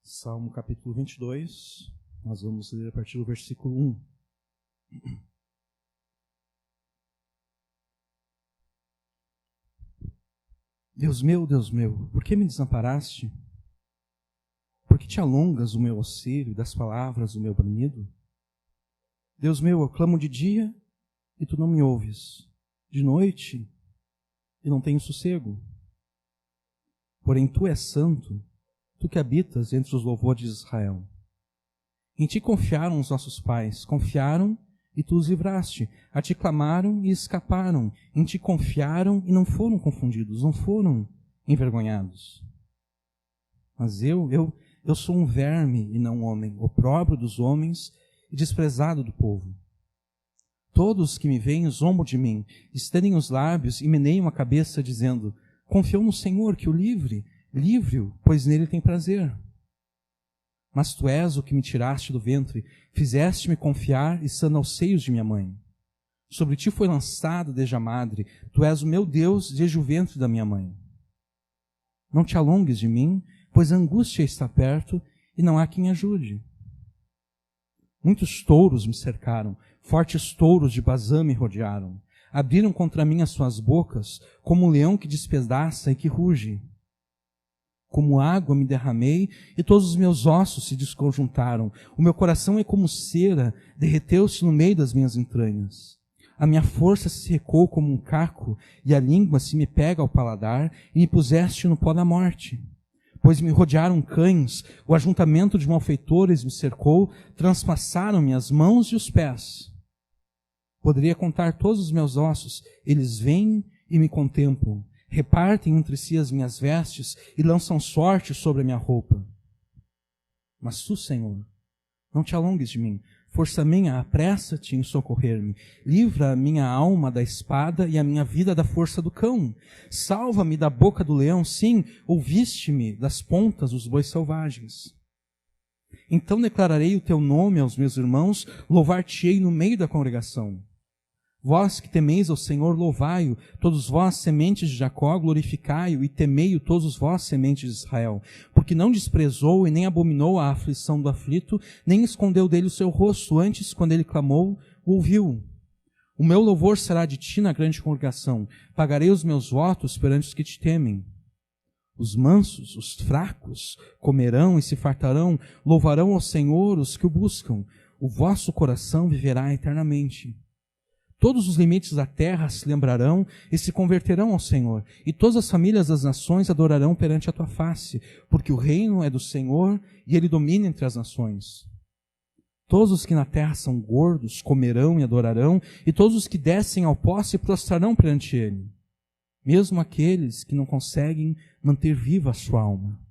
Salmo capítulo 22, nós vamos ler a partir do versículo 1. Deus meu, por que me desamparaste? Por que te alongas o meu auxílio e das palavras o meu bramido? Deus meu, eu clamo de dia e tu não me ouves, de noite e não tenho sossego. Porém tu és santo, tu que habitas entre os louvores de Israel. Em ti confiaram os nossos pais, confiaram e tu os livraste. A ti clamaram e escaparam. Em ti confiaram e não foram confundidos, não foram envergonhados. Mas eu sou um verme e não um homem, opróbrio dos homens e desprezado do povo. Todos que me veem zombam de mim, estendem os lábios e meneiam a cabeça, dizendo: confiou no Senhor, que o livre-o, pois nele tem prazer. Mas tu és o que me tiraste do ventre, fizeste-me confiar, estando aos seios de minha mãe. Sobre ti foi lançado desde a madre, tu és o meu Deus desde o ventre da minha mãe. Não te alongues de mim, pois a angústia está perto e não há quem ajude. Muitos touros me cercaram, fortes touros de Bazã me rodearam. Abriram contra mim as suas bocas, como um leão que despedaça e que ruge. Como água me derramei, e todos os meus ossos se desconjuntaram. O meu coração é como cera, derreteu-se no meio das minhas entranhas. A minha força se secou como um caco, e a língua se me pega ao paladar, e me puseste no pó da morte. Pois me rodearam cães, o ajuntamento de malfeitores me cercou, transpassaram-me as mãos e os pés. Poderia contar todos os meus ossos, eles vêm e me contemplam. Repartem entre si as minhas vestes e lançam sorte sobre a minha roupa. Mas tu, Senhor, não te alongues de mim. Força minha, apressa-te em socorrer-me. Livra a minha alma da espada e a minha vida da força do cão. Salva-me da boca do leão, sim, ouviste-me das pontas dos bois selvagens. Então declararei o teu nome aos meus irmãos, louvar-te-ei no meio da congregação. Vós que temeis ao Senhor, louvai-o, todos vós, sementes de Jacó, glorificai-o, e temei-o, todos vós, sementes de Israel. Porque não desprezou e nem abominou a aflição do aflito, nem escondeu dele o seu rosto, antes, quando ele clamou, o ouviu. O meu louvor será de ti na grande congregação, pagarei os meus votos perante os que te temem. Os mansos, os fracos, comerão e se fartarão, louvarão ao Senhor os que o buscam. O vosso coração viverá eternamente. Todos os limites da terra se lembrarão e se converterão ao Senhor, e todas as famílias das nações adorarão perante a tua face, porque o reino é do Senhor e ele domina entre as nações. Todos os que na terra são gordos comerão e adorarão, e todos os que descem ao pó se prostrarão perante ele, mesmo aqueles que não conseguem manter viva a sua alma.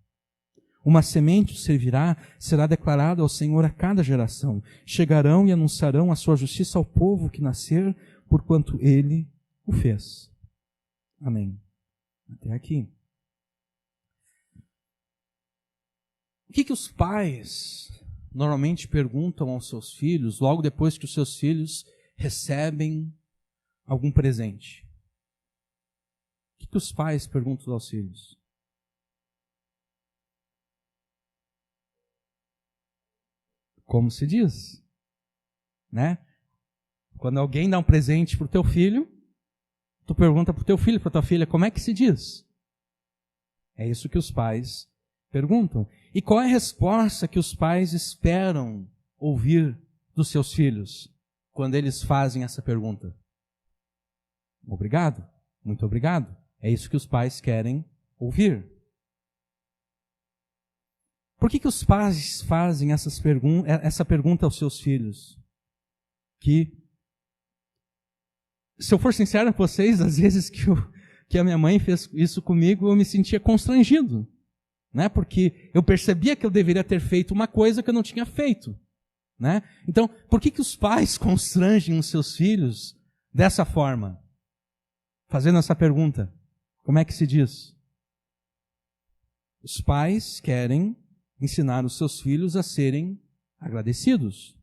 Uma semente o servirá, será declarada ao Senhor a cada geração. Chegarão e anunciarão a sua justiça ao povo que nascer, porquanto ele o fez. Amém. Até aqui. O que os pais normalmente perguntam aos seus filhos, logo depois que os seus filhos recebem algum presente? O que os pais perguntam aos filhos? Como se diz, né? Quando alguém dá um presente para o teu filho, tu pergunta para o teu filho, para a tua filha, como é que se diz? É isso que os pais perguntam. E qual é a resposta que os pais esperam ouvir dos seus filhos quando eles fazem essa pergunta? Obrigado, muito obrigado. É isso que os pais querem ouvir. Por que os pais fazem essa pergunta aos seus filhos? Que, se eu for sincero com vocês, às vezes que a minha mãe fez isso comigo, eu me sentia constrangido, né? Porque eu percebia que eu deveria ter feito uma coisa que eu não tinha feito, né? Então, por que os pais constrangem os seus filhos dessa forma? Fazendo essa pergunta. Como é que se diz? Os pais querem ensinar os seus filhos a serem agradecidos.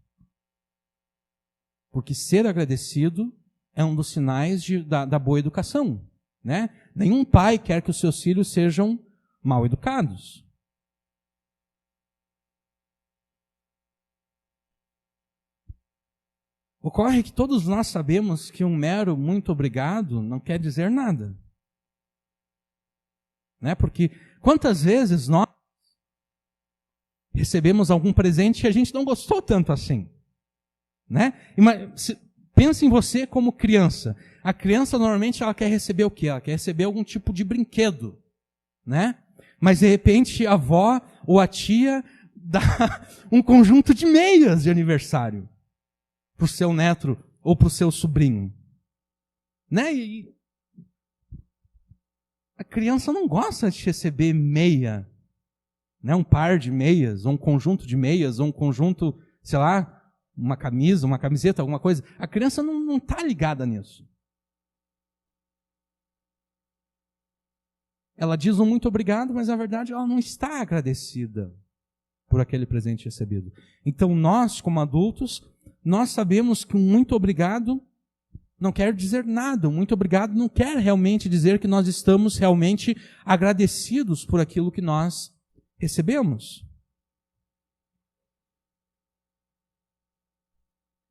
Porque ser agradecido é um dos sinais da boa educação, né? Nenhum pai quer que os seus filhos sejam mal educados. Ocorre que todos nós sabemos que um mero muito obrigado não quer dizer nada. Né? Porque quantas vezes nós recebemos algum presente e a gente não gostou tanto assim? Né? Pensa em você como criança. A criança normalmente ela quer receber o quê? Ela quer receber algum tipo de brinquedo. Né? Mas de repente a avó ou a tia dá um conjunto de meias de aniversário para o seu neto ou para o seu sobrinho. Né? E a criança não gosta de receber meia, né? Um par de meias, ou um conjunto de meias, ou um conjunto, sei lá, uma camisa, uma camiseta, alguma coisa. A criança não está ligada nisso. Ela diz um muito obrigado, mas na verdade ela não está agradecida por aquele presente recebido. Então nós, como adultos, nós sabemos que um muito obrigado não quer dizer nada. Um muito obrigado não quer realmente dizer que nós estamos realmente agradecidos por aquilo que nós recebemos.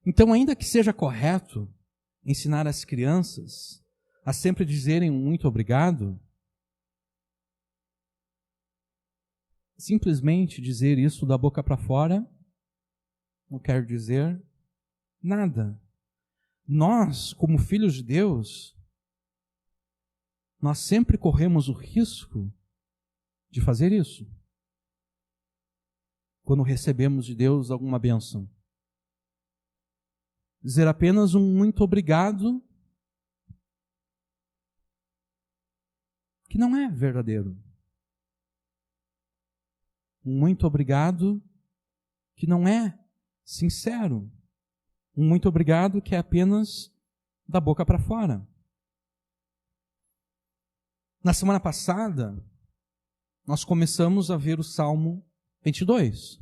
Então, ainda que seja correto ensinar as crianças a sempre dizerem um muito obrigado, simplesmente dizer isso da boca para fora não quer dizer nada. Nós, como filhos de Deus, nós sempre corremos o risco de fazer isso. Quando recebemos de Deus alguma bênção. Dizer apenas um muito obrigado, que não é verdadeiro. Um muito obrigado, que não é sincero. Um muito obrigado que é apenas da boca para fora. Na semana passada, nós começamos a ver o Salmo 22.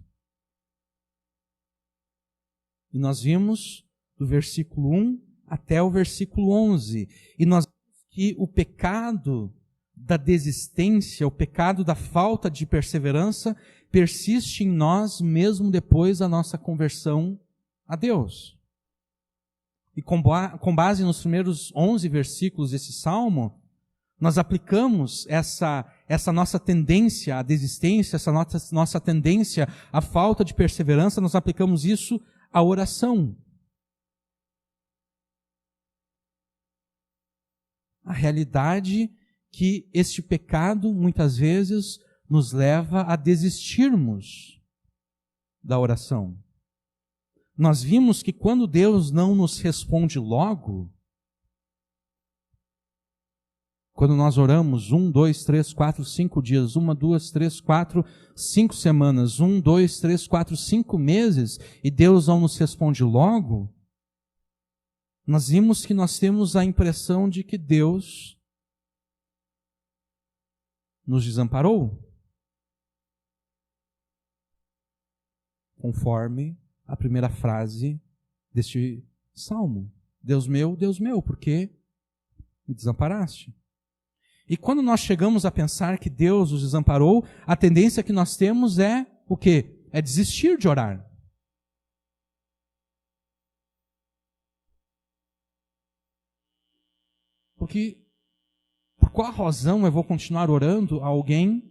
E nós vimos do versículo 1 até o versículo 11. E nós vimos que o pecado da desistência, o pecado da falta de perseverança, persiste em nós mesmo depois da nossa conversão a Deus. E com base nos primeiros 11 versículos desse Salmo, nós aplicamos essa nossa tendência à desistência, essa nossa tendência à falta de perseverança, nós aplicamos isso à oração. A realidade que este pecado, muitas vezes, nos leva a desistirmos da oração. Nós vimos que quando Deus não nos responde logo, quando nós oramos 1, 2, 3, 4, 5 dias, 1, 2, 3, 4, 5 semanas, 1, 2, 3, 4, 5 meses, e Deus não nos responde logo, nós vimos que nós temos a impressão de que Deus nos desamparou, conforme a primeira frase deste salmo. Deus meu, por que me desamparaste? E quando nós chegamos a pensar que Deus nos desamparou, a tendência que nós temos é o quê? É desistir de orar. Porque por qual razão eu vou continuar orando a alguém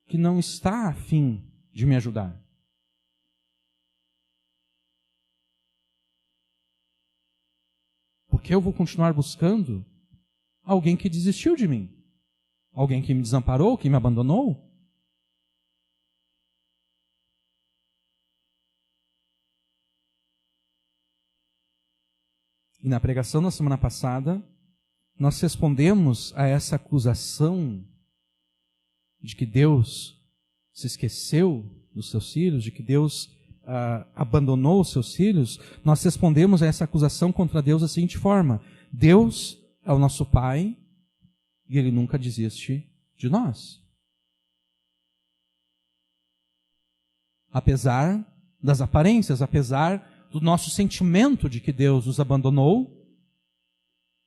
que não está a fim de me ajudar? Porque eu vou continuar buscando alguém que desistiu de mim? Alguém que me desamparou, que me abandonou? E na pregação da semana passada, nós respondemos a essa acusação de que Deus se esqueceu dos seus filhos, de que Deus abandonou os seus filhos. Nós respondemos a essa acusação contra Deus da seguinte forma: Deus é o nosso Pai e Ele nunca desiste de nós. Apesar das aparências, apesar do nosso sentimento de que Deus nos abandonou,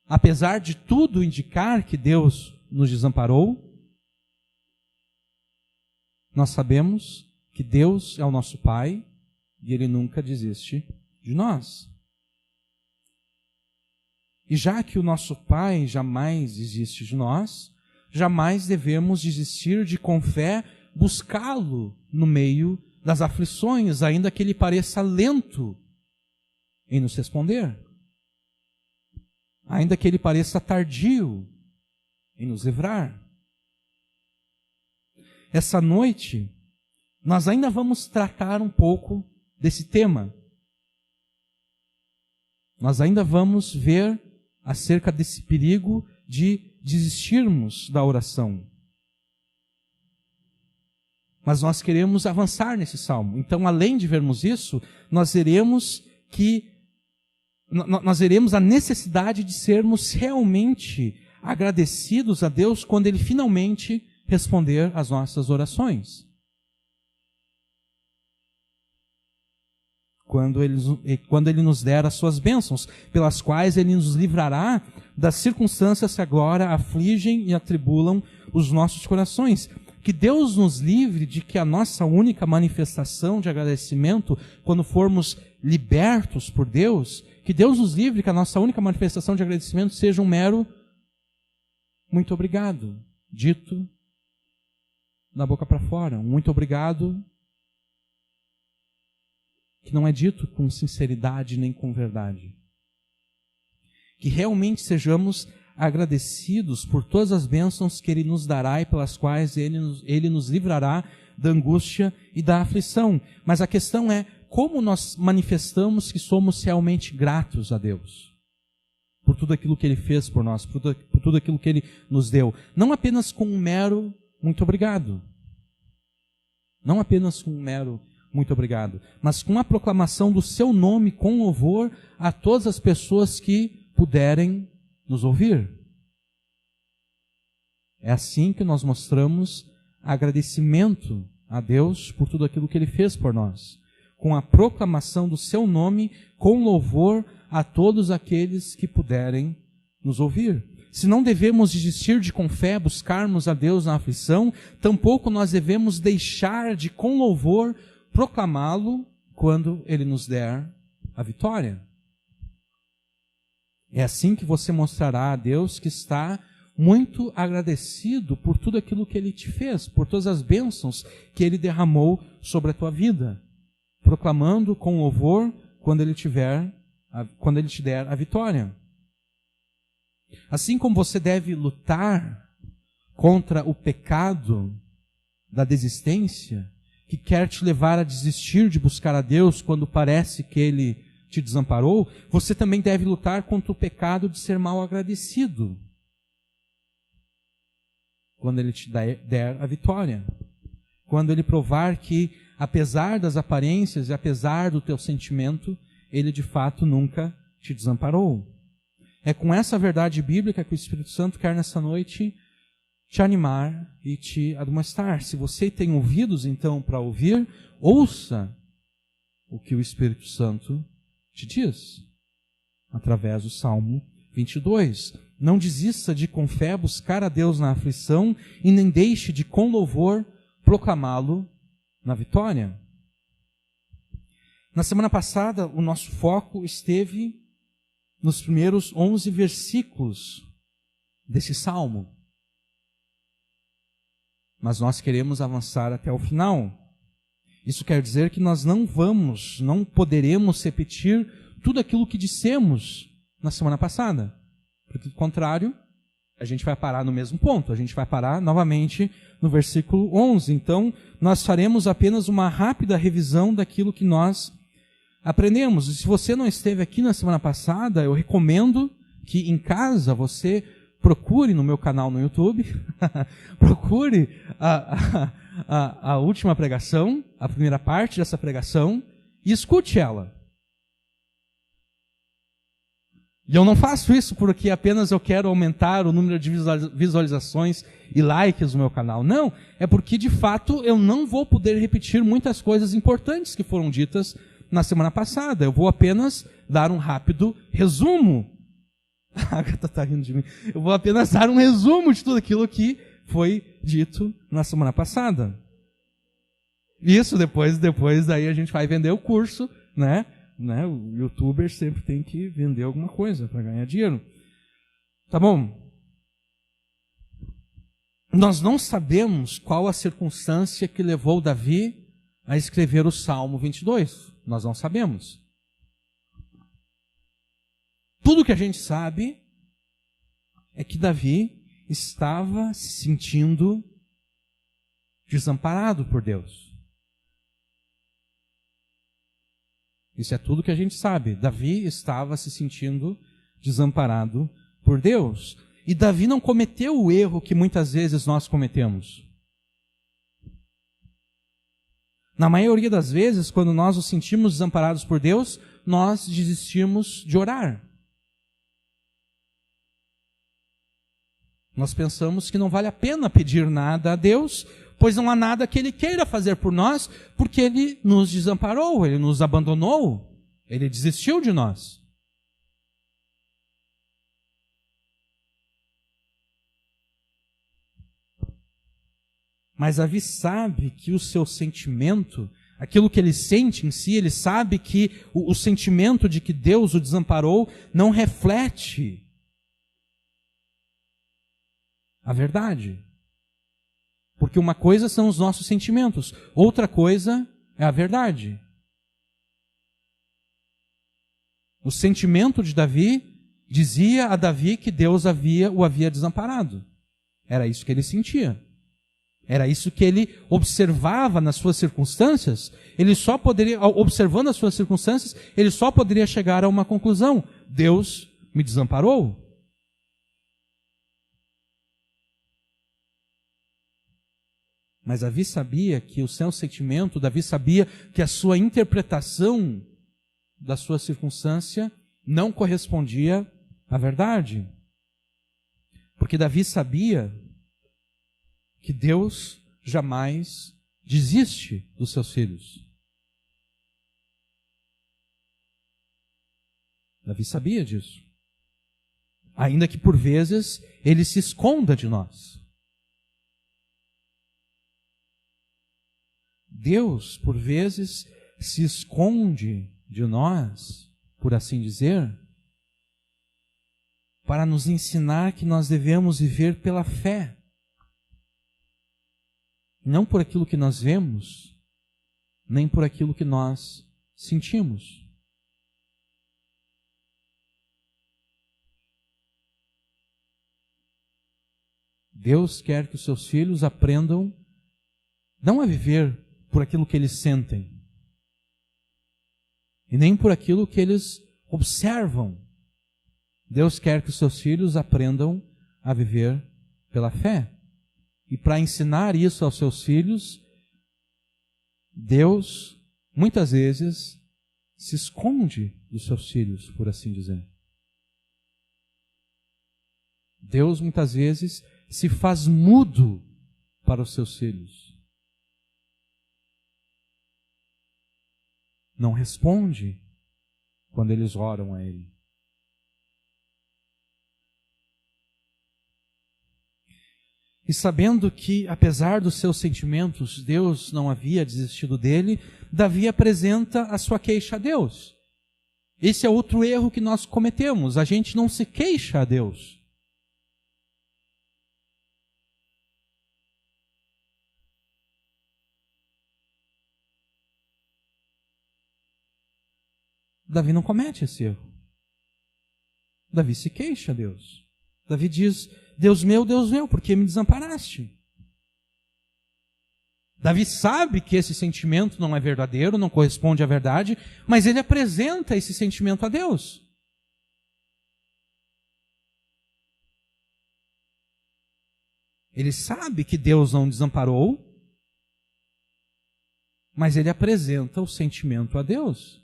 apesar de tudo indicar que Deus nos desamparou, nós sabemos que Deus é o nosso Pai e Ele nunca desiste de nós. E já que o nosso Pai jamais desiste de nós, jamais devemos desistir de, com fé, buscá-lo no meio das aflições, ainda que ele pareça lento em nos responder, ainda que ele pareça tardio em nos livrar. Essa noite, nós ainda vamos tratar um pouco desse tema. Nós ainda vamos ver acerca desse perigo de desistirmos da oração. Mas nós queremos avançar nesse salmo. Então, além de vermos isso, nós veremos a necessidade de sermos realmente agradecidos a Deus quando Ele finalmente responder às nossas orações. Quando Ele nos der as suas bênçãos, pelas quais Ele nos livrará das circunstâncias que agora afligem e atribulam os nossos corações. Que Deus nos livre de que a nossa única manifestação de agradecimento, quando formos libertos por Deus, que Deus nos livre que a nossa única manifestação de agradecimento seja um mero muito obrigado, dito da boca para fora. Um muito obrigado que não é dito com sinceridade nem com verdade. Que realmente sejamos agradecidos por todas as bênçãos que Ele nos dará e pelas quais Ele nos livrará da angústia e da aflição. Mas a questão é, como nós manifestamos que somos realmente gratos a Deus? Por tudo aquilo que Ele fez por nós, por tudo aquilo que Ele nos deu. Não apenas com um mero muito obrigado. Não apenas com um mero muito obrigado, mas com a proclamação do Seu nome com louvor a todas as pessoas que puderem nos ouvir. É assim que nós mostramos agradecimento a Deus por tudo aquilo que Ele fez por nós, com a proclamação do Seu nome com louvor a todos aqueles que puderem nos ouvir. Se não devemos desistir de com fé buscarmos a Deus na aflição, tampouco nós devemos deixar de com louvor proclamá-lo quando Ele nos der a vitória. É assim que você mostrará a Deus que está muito agradecido por tudo aquilo que Ele te fez, por todas as bênçãos que Ele derramou sobre a tua vida, proclamando com louvor quando Ele te der a vitória. Assim como você deve lutar contra o pecado da desistência, que quer te levar a desistir de buscar a Deus quando parece que Ele te desamparou, você também deve lutar contra o pecado de ser mal agradecido quando Ele te der a vitória. Quando Ele provar que, apesar das aparências e apesar do teu sentimento, Ele de fato nunca te desamparou. É com essa verdade bíblica que o Espírito Santo quer nessa noite te animar e te admoestar. Se você tem ouvidos então para ouvir, ouça o que o Espírito Santo te diz, através do Salmo 22. Não desista de com fé buscar a Deus na aflição e nem deixe de com louvor proclamá-lo na vitória. Na semana passada, o nosso foco esteve nos primeiros 11 versículos desse Salmo. Mas nós queremos avançar até o final. Isso quer dizer que nós não poderemos repetir tudo aquilo que dissemos na semana passada. Porque, do contrário, a gente vai parar no mesmo ponto. A gente vai parar novamente no versículo 11. Então, nós faremos apenas uma rápida revisão daquilo que nós aprendemos. E se você não esteve aqui na semana passada, eu recomendo que em casa você procure no meu canal no YouTube, procure a última pregação, a primeira parte dessa pregação, e escute ela. E eu não faço isso porque apenas eu quero aumentar o número de visualizações e likes no meu canal. Não, é porque de fato eu não vou poder repetir muitas coisas importantes que foram ditas na semana passada. Eu vou apenas dar um rápido resumo. A Agatha está rindo de mim. Eu vou apenas dar um resumo de tudo aquilo que foi dito na semana passada. Isso, depois daí a gente vai vender o curso, né? né? O youtuber sempre tem que vender alguma coisa para ganhar dinheiro. Tá bom? Nós não sabemos qual a circunstância que levou Davi a escrever o Salmo 22. Nós não sabemos. Tudo que a gente sabe é que Davi estava se sentindo desamparado por Deus. Isso é tudo que a gente sabe. Davi estava se sentindo desamparado por Deus. E Davi não cometeu o erro que muitas vezes nós cometemos. Na maioria das vezes, quando nós nos sentimos desamparados por Deus, nós desistimos de orar. Nós pensamos que não vale a pena pedir nada a Deus, pois não há nada que Ele queira fazer por nós, porque Ele nos desamparou, Ele nos abandonou, Ele desistiu de nós. Mas Davi sabe que o seu sentimento, aquilo que ele sente em si, ele sabe que o sentimento de que Deus o desamparou não reflete a verdade. Porque uma coisa são os nossos sentimentos, outra coisa é a verdade. O sentimento de Davi dizia a Davi que Deus o havia desamparado. Era isso que ele sentia. Era isso que ele observava nas suas circunstâncias. Ele só poderia, observando as suas circunstâncias, ele só poderia chegar a uma conclusão: Deus me desamparou. Mas Davi sabia que o seu sentimento, Davi sabia que a sua interpretação da sua circunstância não correspondia à verdade. Porque Davi sabia que Deus jamais desiste dos seus filhos. Davi sabia disso. Ainda que por vezes ele se esconda de nós. Deus, por vezes, se esconde de nós, por assim dizer, para nos ensinar que nós devemos viver pela fé. Não por aquilo que nós vemos, nem por aquilo que nós sentimos. Deus quer que os seus filhos aprendam não a viver por aquilo que eles sentem, e nem por aquilo que eles observam. Deus quer que os seus filhos aprendam a viver pela fé. E para ensinar isso aos seus filhos, Deus, muitas vezes, se esconde dos seus filhos, por assim dizer. Deus, muitas vezes, se faz mudo para os seus filhos. Não responde quando eles oram a Ele. E sabendo que, apesar dos seus sentimentos, Deus não havia desistido dele, Davi apresenta a sua queixa a Deus. Esse é outro erro que nós cometemos. A gente não se queixa a Deus. Davi não comete esse erro. Davi se queixa a Deus. Davi diz: Deus meu, por que me desamparaste? Davi sabe que esse sentimento não é verdadeiro, não corresponde à verdade, mas ele apresenta esse sentimento a Deus. Ele sabe que Deus não desamparou, mas ele apresenta o sentimento a Deus.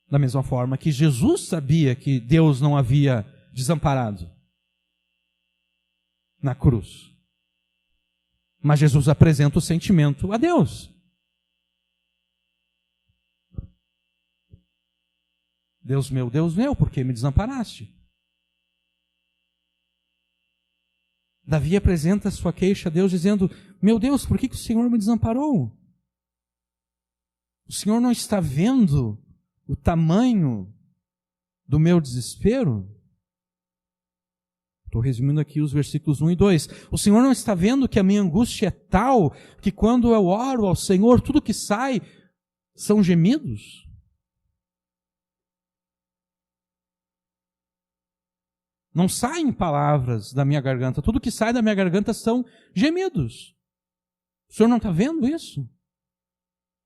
Da mesma forma que Jesus sabia que Deus não havia desamparado na cruz. Mas Jesus apresenta o sentimento a Deus. Deus meu, por que me desamparaste? Davi apresenta a sua queixa a Deus dizendo: meu Deus, por que o Senhor me desamparou? O Senhor não está vendo o tamanho do meu desespero? Estou resumindo aqui os versículos 1 e 2. O Senhor não está vendo que a minha angústia é tal que quando eu oro ao Senhor, tudo que sai são gemidos? Não saem palavras da minha garganta. Tudo que sai da minha garganta são gemidos. O Senhor não está vendo isso?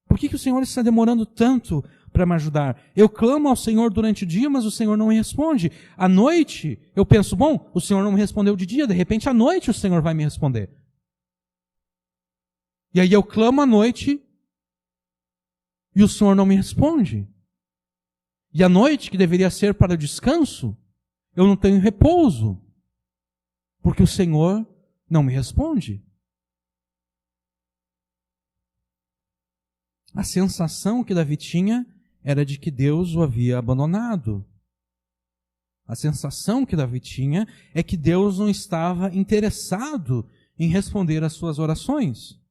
Por que o Senhor está demorando tanto para me ajudar? Eu clamo ao Senhor durante o dia, mas o Senhor não me responde. À noite, eu penso, bom, o Senhor não me respondeu de dia, de repente à noite o Senhor vai me responder. E aí eu clamo à noite e o Senhor não me responde. E à noite, que deveria ser para descanso, eu não tenho repouso, porque o Senhor não me responde. A sensação que Davi tinha era de que Deus o havia abandonado. A sensação que Davi tinha é que Deus não estava interessado em responder às suas orações.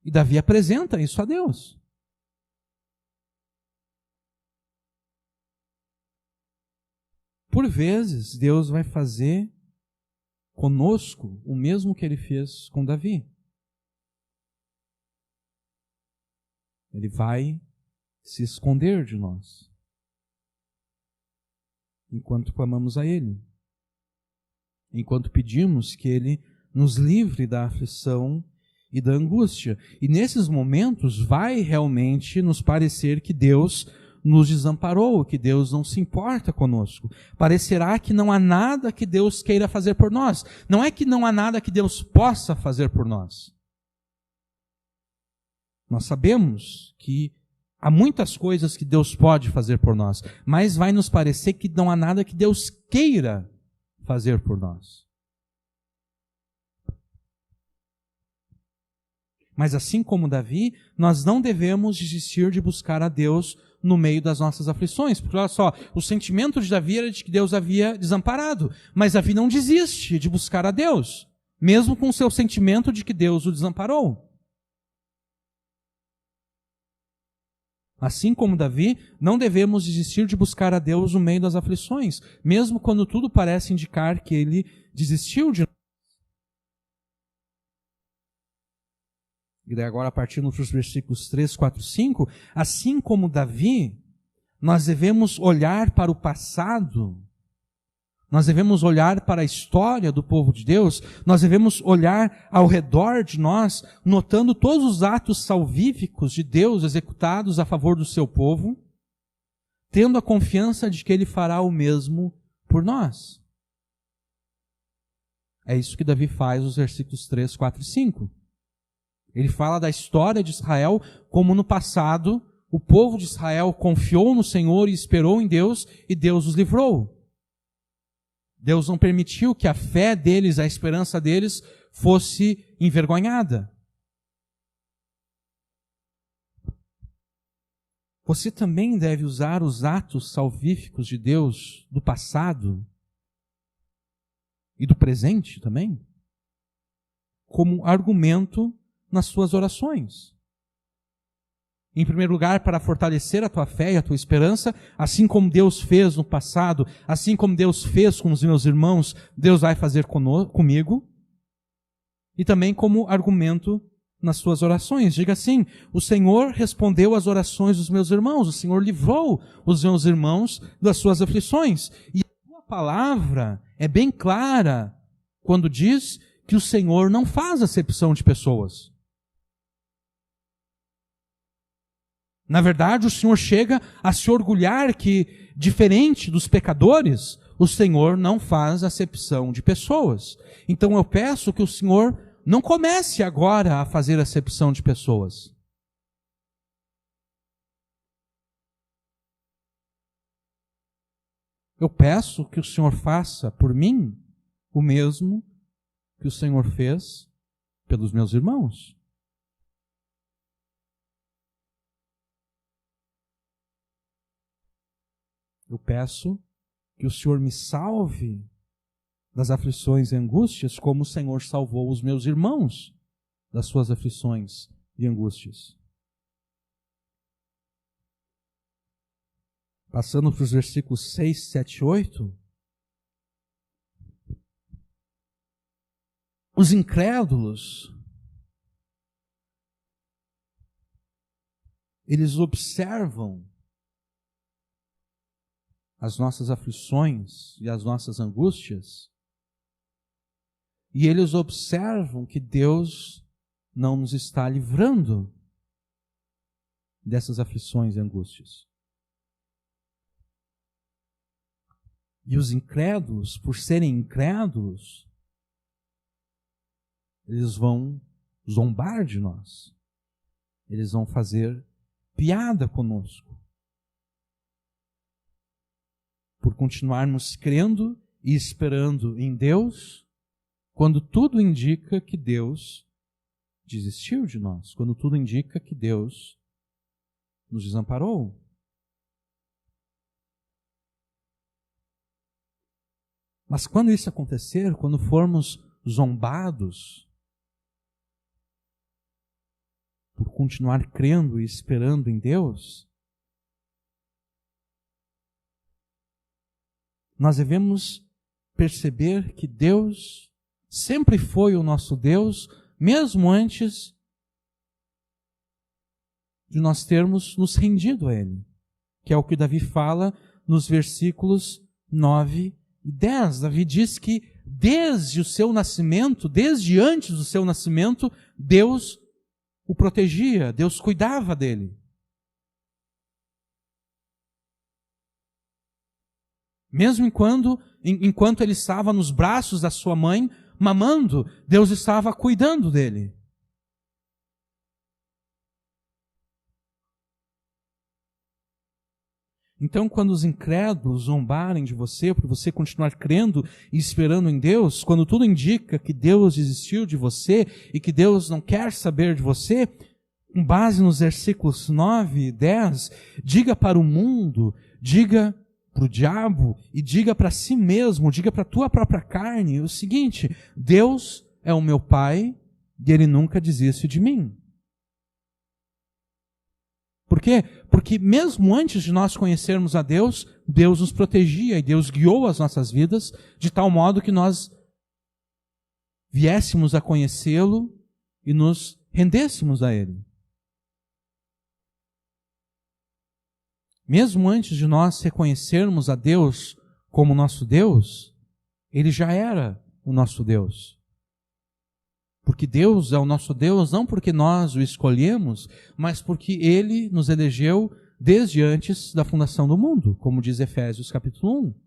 E Davi apresenta isso a Deus. Por vezes, Deus vai fazer conosco o mesmo que Ele fez com Davi. Ele vai se esconder de nós, enquanto clamamos a Ele, enquanto pedimos que Ele nos livre da aflição e da angústia. E nesses momentos vai realmente nos parecer que Deus nos desamparou, que Deus não se importa conosco. Parecerá que não há nada que Deus queira fazer por nós. Não é que não há nada que Deus possa fazer por nós. Nós sabemos que há muitas coisas que Deus pode fazer por nós, mas vai nos parecer que não há nada que Deus queira fazer por nós. Mas assim como Davi, nós não devemos desistir de buscar a Deus no meio das nossas aflições. Porque olha só, o sentimento de Davi era de que Deus havia desamparado, mas Davi não desiste de buscar a Deus, mesmo com o seu sentimento de que Deus o desamparou. Assim como Davi, não devemos desistir de buscar a Deus no meio das aflições, mesmo quando tudo parece indicar que Ele desistiu de nós. E daí agora, a partir dos versículos 3, 4, 5, assim como Davi, nós devemos olhar para o passado, nós devemos olhar para a história do povo de Deus, nós devemos olhar ao redor de nós, notando todos os atos salvíficos de Deus executados a favor do seu povo, tendo a confiança de que Ele fará o mesmo por nós. É isso que Davi faz nos versículos 3, 4 e 5. Ele fala da história de Israel, como no passado o povo de Israel confiou no Senhor e esperou em Deus, e Deus os livrou. Deus não permitiu que a fé deles, a esperança deles, fosse envergonhada. Você também deve usar os atos salvíficos de Deus do passado e do presente também como argumento nas suas orações. Em primeiro lugar, para fortalecer a tua fé e a tua esperança, assim como Deus fez no passado, assim como Deus fez com os meus irmãos, Deus vai fazer comigo. E também como argumento nas suas orações. Diga assim: o Senhor respondeu às orações dos meus irmãos, o Senhor livrou os meus irmãos das suas aflições. E a tua palavra é bem clara quando diz que o Senhor não faz acepção de pessoas. Na verdade, o Senhor chega a se orgulhar que, diferente dos pecadores, o Senhor não faz acepção de pessoas. Então eu peço que o Senhor não comece agora a fazer acepção de pessoas. Eu peço que o Senhor faça por mim o mesmo que o Senhor fez pelos meus irmãos. Eu peço que o Senhor me salve das aflições e angústias, como o Senhor salvou os meus irmãos das suas aflições e angústias. Passando para os versículos 6, 7 e 8. Os incrédulos, eles observam as nossas aflições e as nossas angústias, e eles observam que Deus não nos está livrando dessas aflições e angústias. E os incrédulos, por serem incrédulos, eles vão zombar de nós. Eles vão fazer piada conosco. Por continuarmos crendo e esperando em Deus, quando tudo indica que Deus desistiu de nós, quando tudo indica que Deus nos desamparou. Mas quando isso acontecer, quando formos zombados por continuar crendo e esperando em Deus, nós devemos perceber que Deus sempre foi o nosso Deus, mesmo antes de nós termos nos rendido a Ele, que é o que Davi fala nos versículos 9 e 10. Davi diz que desde o seu nascimento, desde antes do seu nascimento, Deus o protegia, Deus cuidava dele. Mesmo enquanto ele estava nos braços da sua mãe, mamando, Deus estava cuidando dele. Então, quando os incrédulos zombarem de você, por você continuar crendo e esperando em Deus, quando tudo indica que Deus desistiu de você e que Deus não quer saber de você, com base nos versículos 9 e 10, diga para o mundo, diga para o diabo e diga para si mesmo, diga para a tua própria carne o seguinte: Deus é o meu Pai e Ele nunca desiste de mim. Por quê? Porque mesmo antes de nós conhecermos a Deus, Deus nos protegia e Deus guiou as nossas vidas de tal modo que nós viéssemos a conhecê-lo e nos rendêssemos a Ele. Mesmo antes de nós reconhecermos a Deus como nosso Deus, Ele já era o nosso Deus. Porque Deus é o nosso Deus, não porque nós o escolhemos, mas porque Ele nos elegeu desde antes da fundação do mundo, como diz Efésios capítulo 1.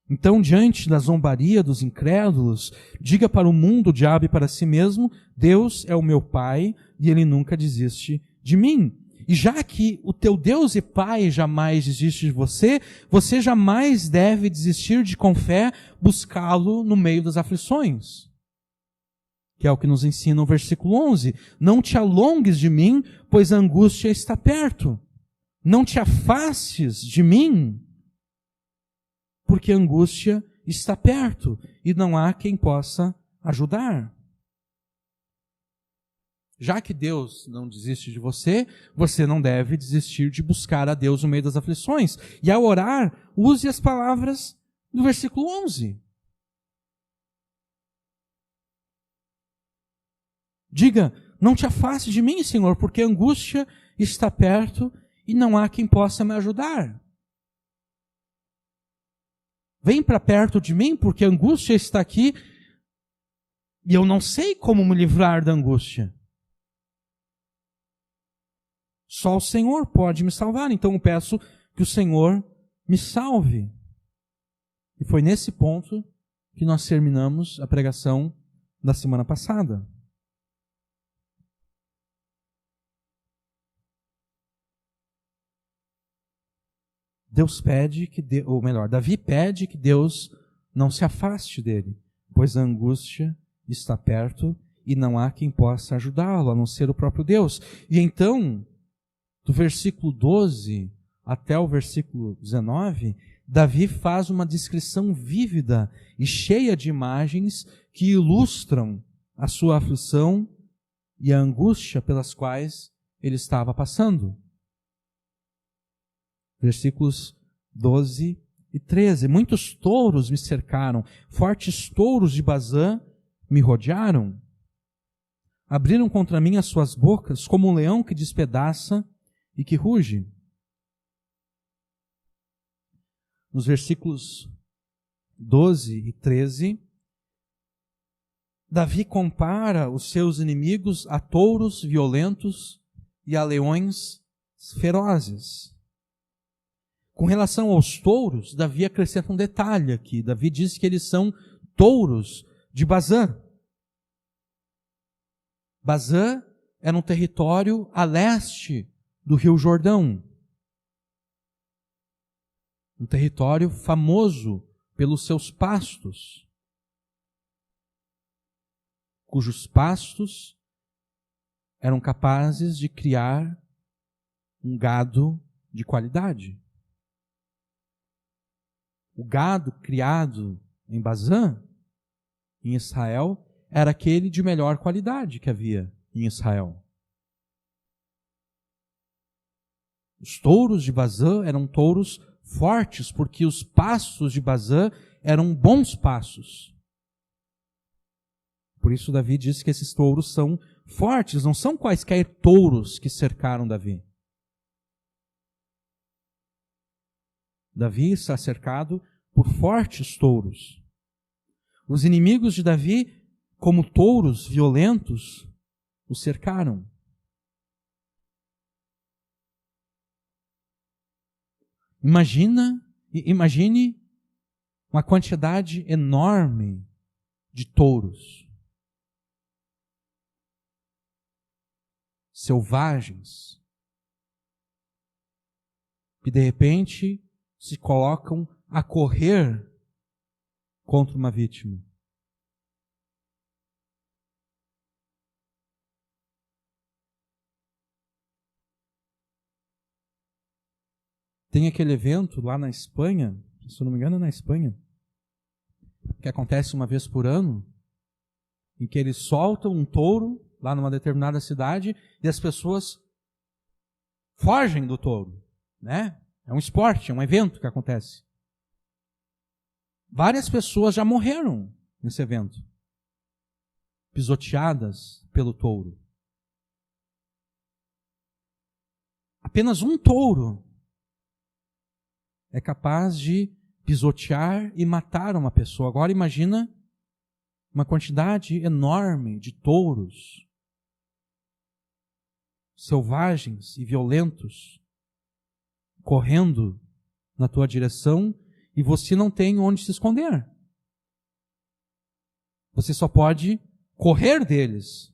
Então, diante da zombaria dos incrédulos, diga para o mundo, o diabo e para si mesmo: Deus é o meu Pai e Ele nunca desiste de mim. E já que o teu Deus e Pai jamais desiste de você, você jamais deve desistir de, com fé, buscá-lo no meio das aflições. Que é o que nos ensina o versículo 11. Não te alongues de mim, pois a angústia está perto. Não te afastes de mim, porque a angústia está perto e não há quem possa ajudar. Já que Deus não desiste de você, você não deve desistir de buscar a Deus no meio das aflições. E ao orar, use as palavras do versículo 11. Diga: não te afaste de mim, Senhor, porque a angústia está perto e não há quem possa me ajudar. Vem para perto de mim, porque a angústia está aqui e eu não sei como me livrar da angústia. Só o Senhor pode me salvar, então eu peço que o Senhor me salve. E foi nesse ponto que nós terminamos a pregação da semana passada. Davi pede que Deus não se afaste dele, pois a angústia está perto e não há quem possa ajudá-lo, a não ser o próprio Deus. E então, do versículo 12 até o versículo 19, Davi faz uma descrição vívida e cheia de imagens que ilustram a sua aflição e a angústia pelas quais ele estava passando. Versículos 12 e 13. Muitos touros me cercaram, fortes touros de Bazã me rodearam. Abriram contra mim as suas bocas como um leão que despedaça e que ruge. Nos versículos 12 e 13, Davi compara os seus inimigos a touros violentos e a leões ferozes. Com relação aos touros, Davi acrescenta um detalhe aqui. Davi diz que eles são touros de Bazã. Bazã era um território a leste do Rio Jordão. Um território famoso pelos seus pastos, cujos pastos eram capazes de criar um gado de qualidade. O gado criado em Bazã, em Israel, era aquele de melhor qualidade que havia em Israel. Os touros de Bazã eram touros fortes, porque os pastos de Bazã eram bons pastos. Por isso Davi diz que esses touros são fortes, não são quaisquer touros que cercaram Davi. Davi está cercado por fortes touros. Os inimigos de Davi, como touros violentos, o cercaram. Imagine uma quantidade enorme de touros, selvagens, que de repente se colocam a correr contra uma vítima. Tem aquele evento lá na Espanha, se eu não me engano é na Espanha, que acontece uma vez por ano, em que eles soltam um touro lá numa determinada cidade e as pessoas fogem do touro, né? É um esporte, é um evento que acontece. Várias pessoas já morreram nesse evento, pisoteadas pelo touro. Apenas um touro é capaz de pisotear e matar uma pessoa. Agora imagina uma quantidade enorme de touros selvagens e violentos correndo na tua direção e você não tem onde se esconder. Você só pode correr deles.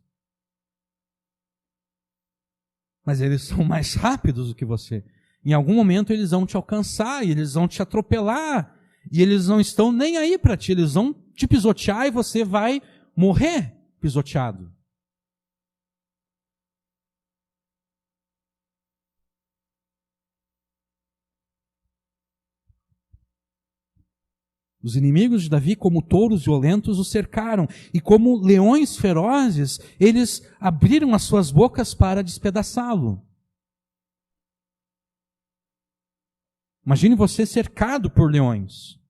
Mas eles são mais rápidos do que você. Em algum momento eles vão te alcançar, e eles vão te atropelar, e eles não estão nem aí para ti, eles vão te pisotear e você vai morrer pisoteado. Os inimigos de Davi, como touros violentos, o cercaram, e como leões ferozes, eles abriram as suas bocas para despedaçá-lo. Imagine você cercado por leões.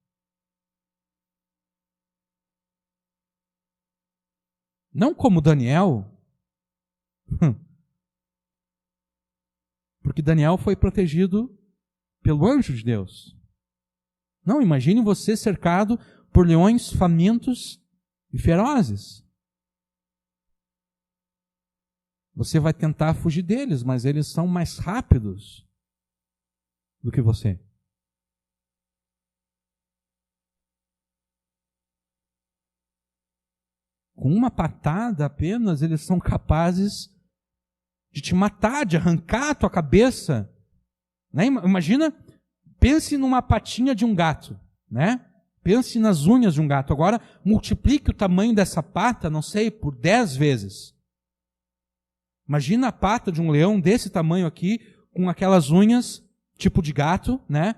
Não como Daniel, porque Daniel foi protegido pelo anjo de Deus. Não, imagine você cercado por leões famintos e ferozes. Você vai tentar fugir deles, mas eles são mais rápidos do que você. Com uma patada apenas, eles são capazes de te matar, de arrancar a tua cabeça. Né? Imagina, pense numa patinha de um gato, né? Pense nas unhas de um gato. Agora, multiplique o tamanho dessa pata, não sei, por 10 vezes. Imagina a pata de um leão desse tamanho aqui, com aquelas unhas tipo de gato, né?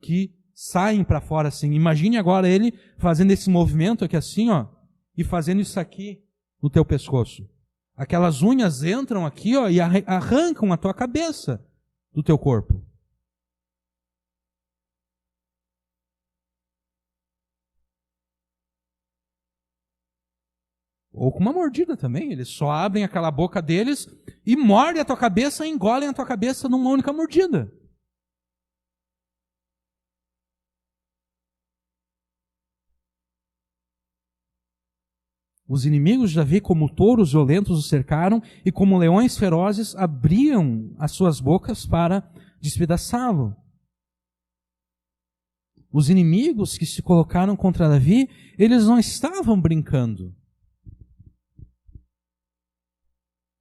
Que saem para fora assim. Imagine agora ele fazendo esse movimento aqui assim, ó, e fazendo isso aqui no teu pescoço. Aquelas unhas entram aqui, ó, e arrancam a tua cabeça do teu corpo. Ou com uma mordida também. Eles só abrem aquela boca deles e mordem a tua cabeça e engolem a tua cabeça numa única mordida. Os inimigos de Davi, como touros violentos, o cercaram e como leões ferozes abriam as suas bocas para despedaçá-lo. Os inimigos que se colocaram contra Davi, eles não estavam brincando.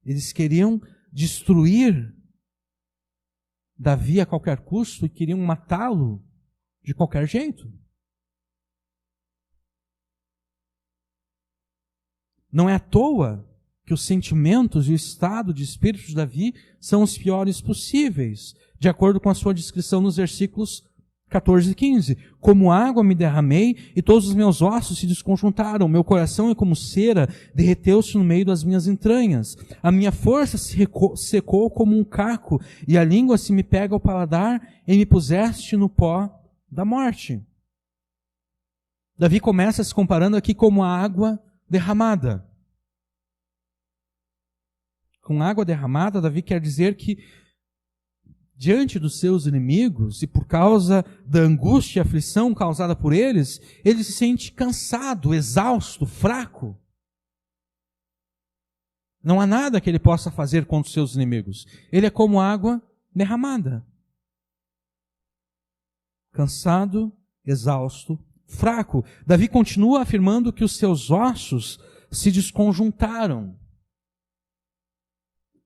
Eles queriam destruir Davi a qualquer custo e queriam matá-lo de qualquer jeito. Não é à toa que os sentimentos e o estado de espírito de Davi são os piores possíveis, de acordo com a sua descrição nos versículos 14 e 15. Como água me derramei e todos os meus ossos se desconjuntaram. Meu coração é como cera, derreteu-se no meio das minhas entranhas. A minha força se secou como um caco e a língua se me pega ao paladar e me puseste no pó da morte. Davi começa se comparando aqui como a água derramada. Com água derramada, Davi quer dizer que diante dos seus inimigos e por causa da angústia e aflição causada por eles, ele se sente cansado, exausto, fraco. Não há nada que ele possa fazer contra os seus inimigos. Ele é como água derramada. Cansado, exausto, fraco. Davi continua afirmando que os seus ossos se desconjuntaram,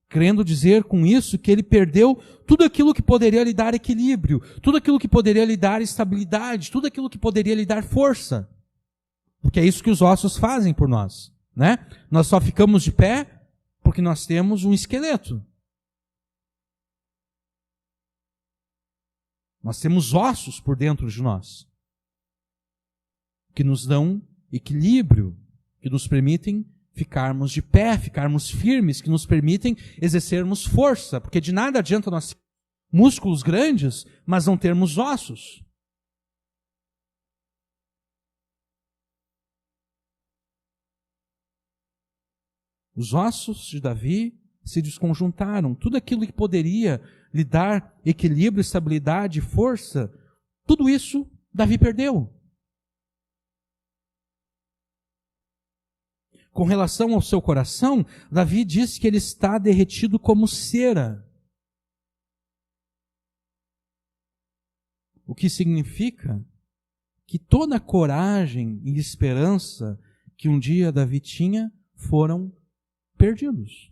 querendo dizer com isso que ele perdeu tudo aquilo que poderia lhe dar equilíbrio, tudo aquilo que poderia lhe dar estabilidade, tudo aquilo que poderia lhe dar força. Porque é isso que os ossos fazem por nós, né? Nós só ficamos de pé porque nós temos um esqueleto. Nós temos ossos por dentro de nós, que nos dão equilíbrio, que nos permitem ficarmos de pé, ficarmos firmes, que nos permitem exercermos força, porque de nada adianta nós termos músculos grandes, mas não termos ossos. Os ossos de Davi se desconjuntaram. Tudo aquilo que poderia lhe dar equilíbrio, estabilidade, força, tudo isso Davi perdeu. Com relação ao seu coração, Davi diz que ele está derretido como cera. O que significa que toda a coragem e esperança que um dia Davi tinha foram perdidos.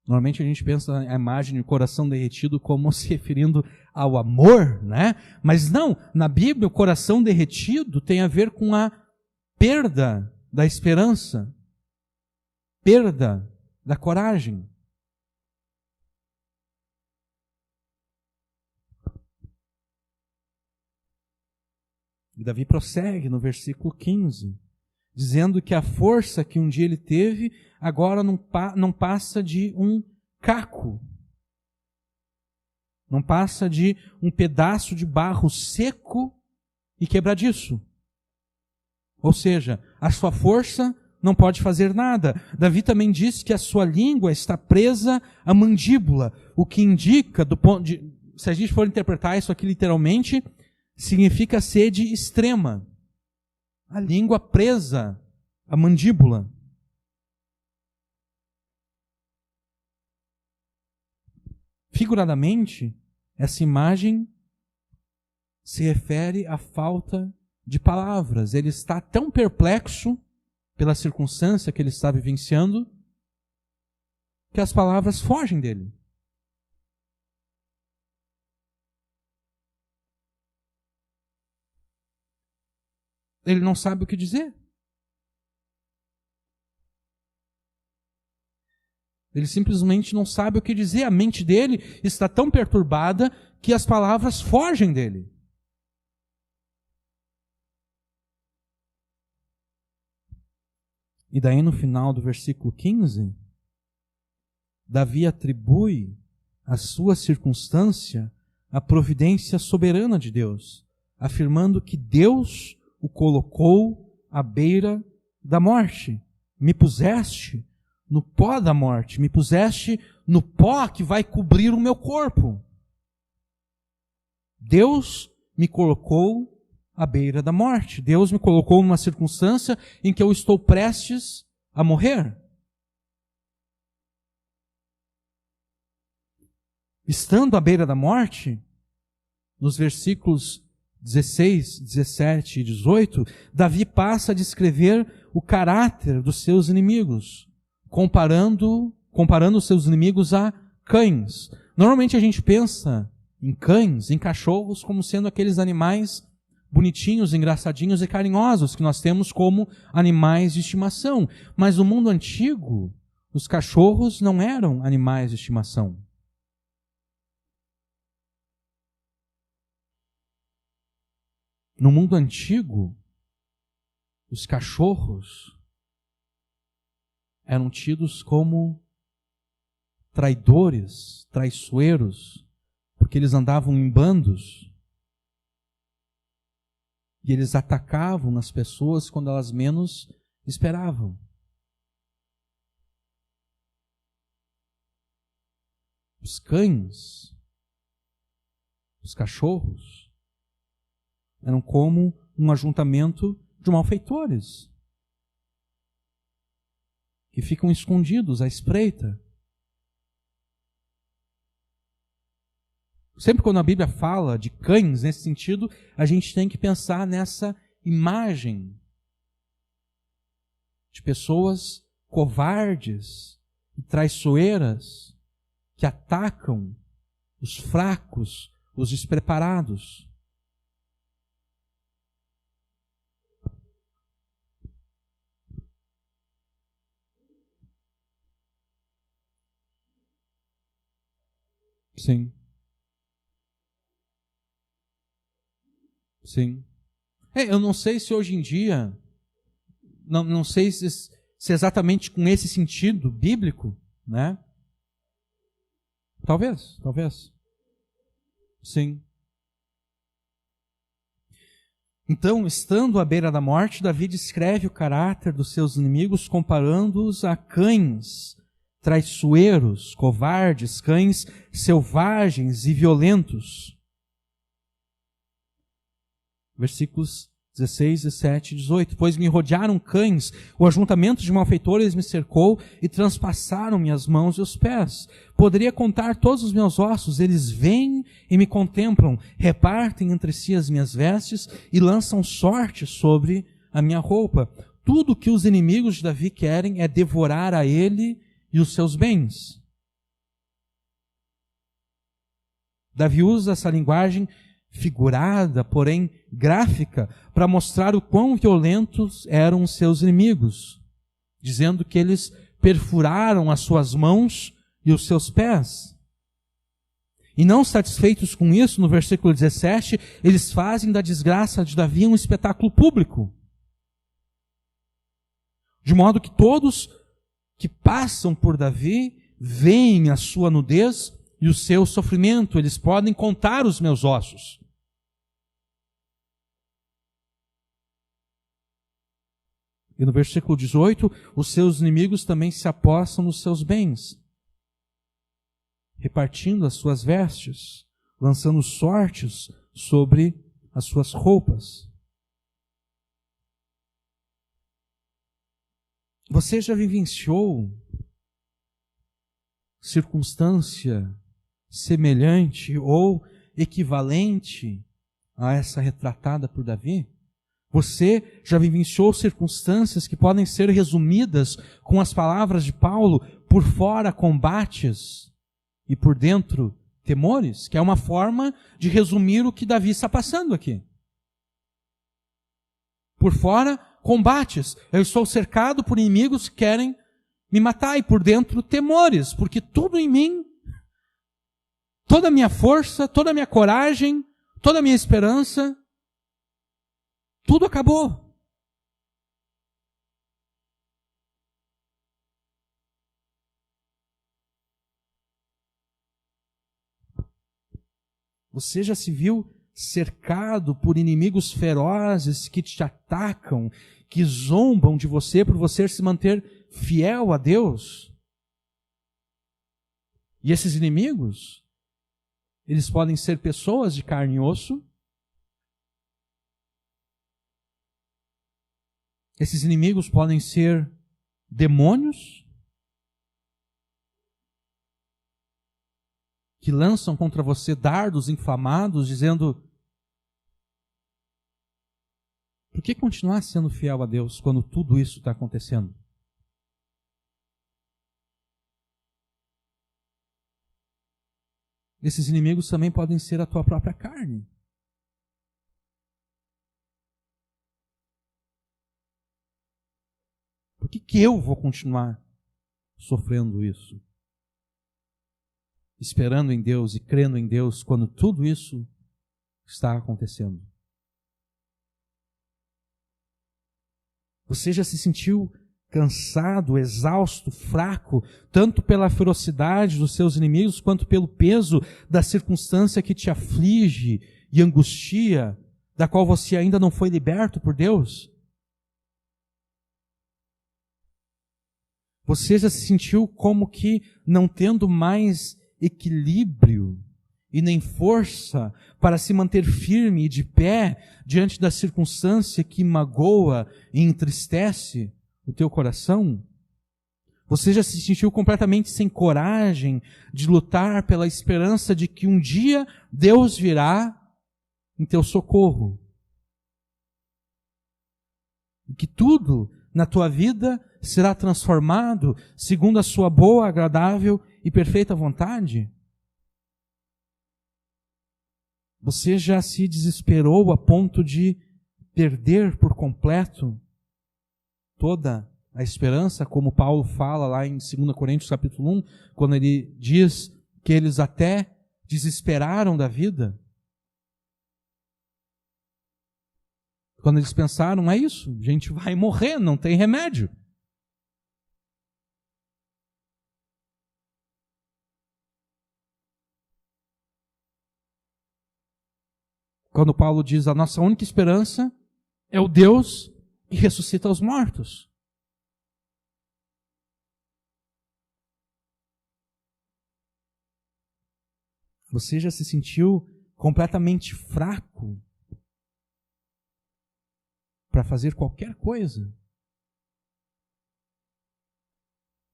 Normalmente a gente pensa a imagem de coração derretido como se referindo ao amor, né? Mas não, na Bíblia o coração derretido tem a ver com a perda da esperança, perda da coragem. E Davi prossegue no versículo 15, dizendo que a força que um dia ele teve, agora não passa de um caco. Não passa de um pedaço de barro seco e quebradiço. Ou seja, a sua força não pode fazer nada. Davi também diz que a sua língua está presa à mandíbula, o que indica, se a gente for interpretar isso aqui literalmente, significa sede extrema. A língua presa à mandíbula. Figuradamente, essa imagem se refere à falta de palavras. Ele está tão perplexo pela circunstância que ele está vivenciando que as palavras fogem dele. ele não sabe o que dizer. Ele simplesmente não sabe o que dizer. A mente dele está tão perturbada que as palavras fogem dele. E daí no final do versículo 15, Davi atribui a sua circunstância à providência soberana de Deus, afirmando que Deus o colocou à beira da morte. Me puseste no pó da morte, me puseste no pó que vai cobrir o meu corpo. Deus me colocou à beira da morte. Deus me colocou numa circunstância em que eu estou prestes a morrer. Estando à beira da morte, nos versículos 16, 17 e 18, Davi passa a descrever o caráter dos seus inimigos, comparando os seus inimigos a cães. Normalmente a gente pensa em cães, em cachorros, como sendo aqueles animais bonitinhos, engraçadinhos e carinhosos que nós temos como animais de estimação. Mas no mundo antigo, os cachorros não eram animais de estimação. No mundo antigo, os cachorros eram tidos como traidores, traiçoeiros, porque eles andavam em bandos e eles atacavam nas pessoas quando elas menos esperavam. Os cães, os cachorros, eram como um ajuntamento de malfeitores que ficam escondidos à espreita. Sempre quando a Bíblia fala de cães nesse sentido, a gente tem que pensar nessa imagem de pessoas covardes e traiçoeiras que atacam os fracos, os despreparados. Sim. Sim. Eu não sei se hoje em dia, não sei se exatamente com esse sentido bíblico, né? Talvez. Sim. Então, estando à beira da morte, Davi descreve o caráter dos seus inimigos comparando-os a cães traiçoeiros, covardes, cães selvagens e violentos. Versículos 16, 17 e 18. Pois me rodearam cães, o ajuntamento de malfeitores me cercou e transpassaram-me as mãos e os pés. Poderia contar todos os meus ossos, eles vêm e me contemplam, repartem entre si as minhas vestes e lançam sorte sobre a minha roupa. Tudo que os inimigos de Davi querem é devorar a ele e os seus bens. Davi usa essa linguagem figurada, porém gráfica, para mostrar o quão violentos eram os seus inimigos, dizendo que eles perfuraram as suas mãos e os seus pés. E não satisfeitos com isso, no versículo 17, eles fazem da desgraça de Davi um espetáculo público. De modo que todos que passam por Davi veem a sua nudez e o seu sofrimento. Eles podem contar os meus ossos. E no versículo 18, os seus inimigos também se apossam nos seus bens, repartindo as suas vestes, lançando sortes sobre as suas roupas. Você já vivenciou circunstância semelhante ou equivalente a essa retratada por Davi? Você já vivenciou circunstâncias que podem ser resumidas com as palavras de Paulo: por fora combates e por dentro temores? Que é uma forma de resumir o que Davi está passando aqui. Por fora, combates. Eu estou cercado por inimigos que querem me matar. E por dentro, temores. Porque tudo em mim, toda a minha força, toda a minha coragem, toda a minha esperança, tudo acabou. Você já se viu cercado por inimigos ferozes que te atacam, que zombam de você por você se manter fiel a Deus? E esses inimigos, eles podem ser pessoas de carne e osso. Esses inimigos podem ser demônios que lançam contra você dardos inflamados, dizendo: por que continuar sendo fiel a Deus quando tudo isso está acontecendo? Esses inimigos também podem ser a tua própria carne. Por que eu vou continuar sofrendo isso? Esperando em Deus e crendo em Deus quando tudo isso está acontecendo. Você já se sentiu cansado, exausto, fraco, tanto pela ferocidade dos seus inimigos, quanto pelo peso da circunstância que te aflige e angustia, da qual você ainda não foi liberto por Deus? Você já se sentiu como que não tendo mais equilíbrio e nem força para se manter firme e de pé diante da circunstância que magoa e entristece o teu coração? Você já se sentiu completamente sem coragem de lutar pela esperança de que um dia Deus virá em teu socorro? E que tudo na tua vida será transformado segundo a sua boa, agradável e perfeita vontade? Você já se desesperou a ponto de perder por completo toda a esperança, como Paulo fala lá em 2 Coríntios capítulo 1, quando ele diz que eles até desesperaram da vida? Quando eles pensaram, é isso, a gente vai morrer, não tem remédio. Quando Paulo diz, a nossa única esperança é o Deus que ressuscita os mortos. Você já se sentiu completamente fraco para fazer qualquer coisa?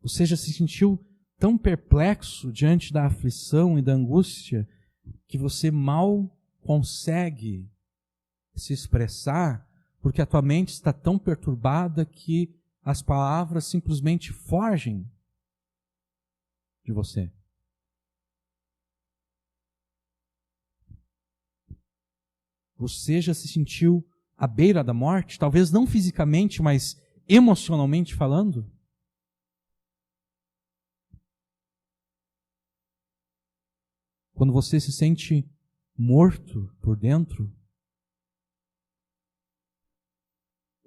Você já se sentiu tão perplexo diante da aflição e da angústia que você mal consegue se expressar porque a tua mente está tão perturbada que as palavras simplesmente fogem de você? Você já se sentiu à beira da morte? Talvez não fisicamente, mas emocionalmente falando? Quando você se sente morto por dentro,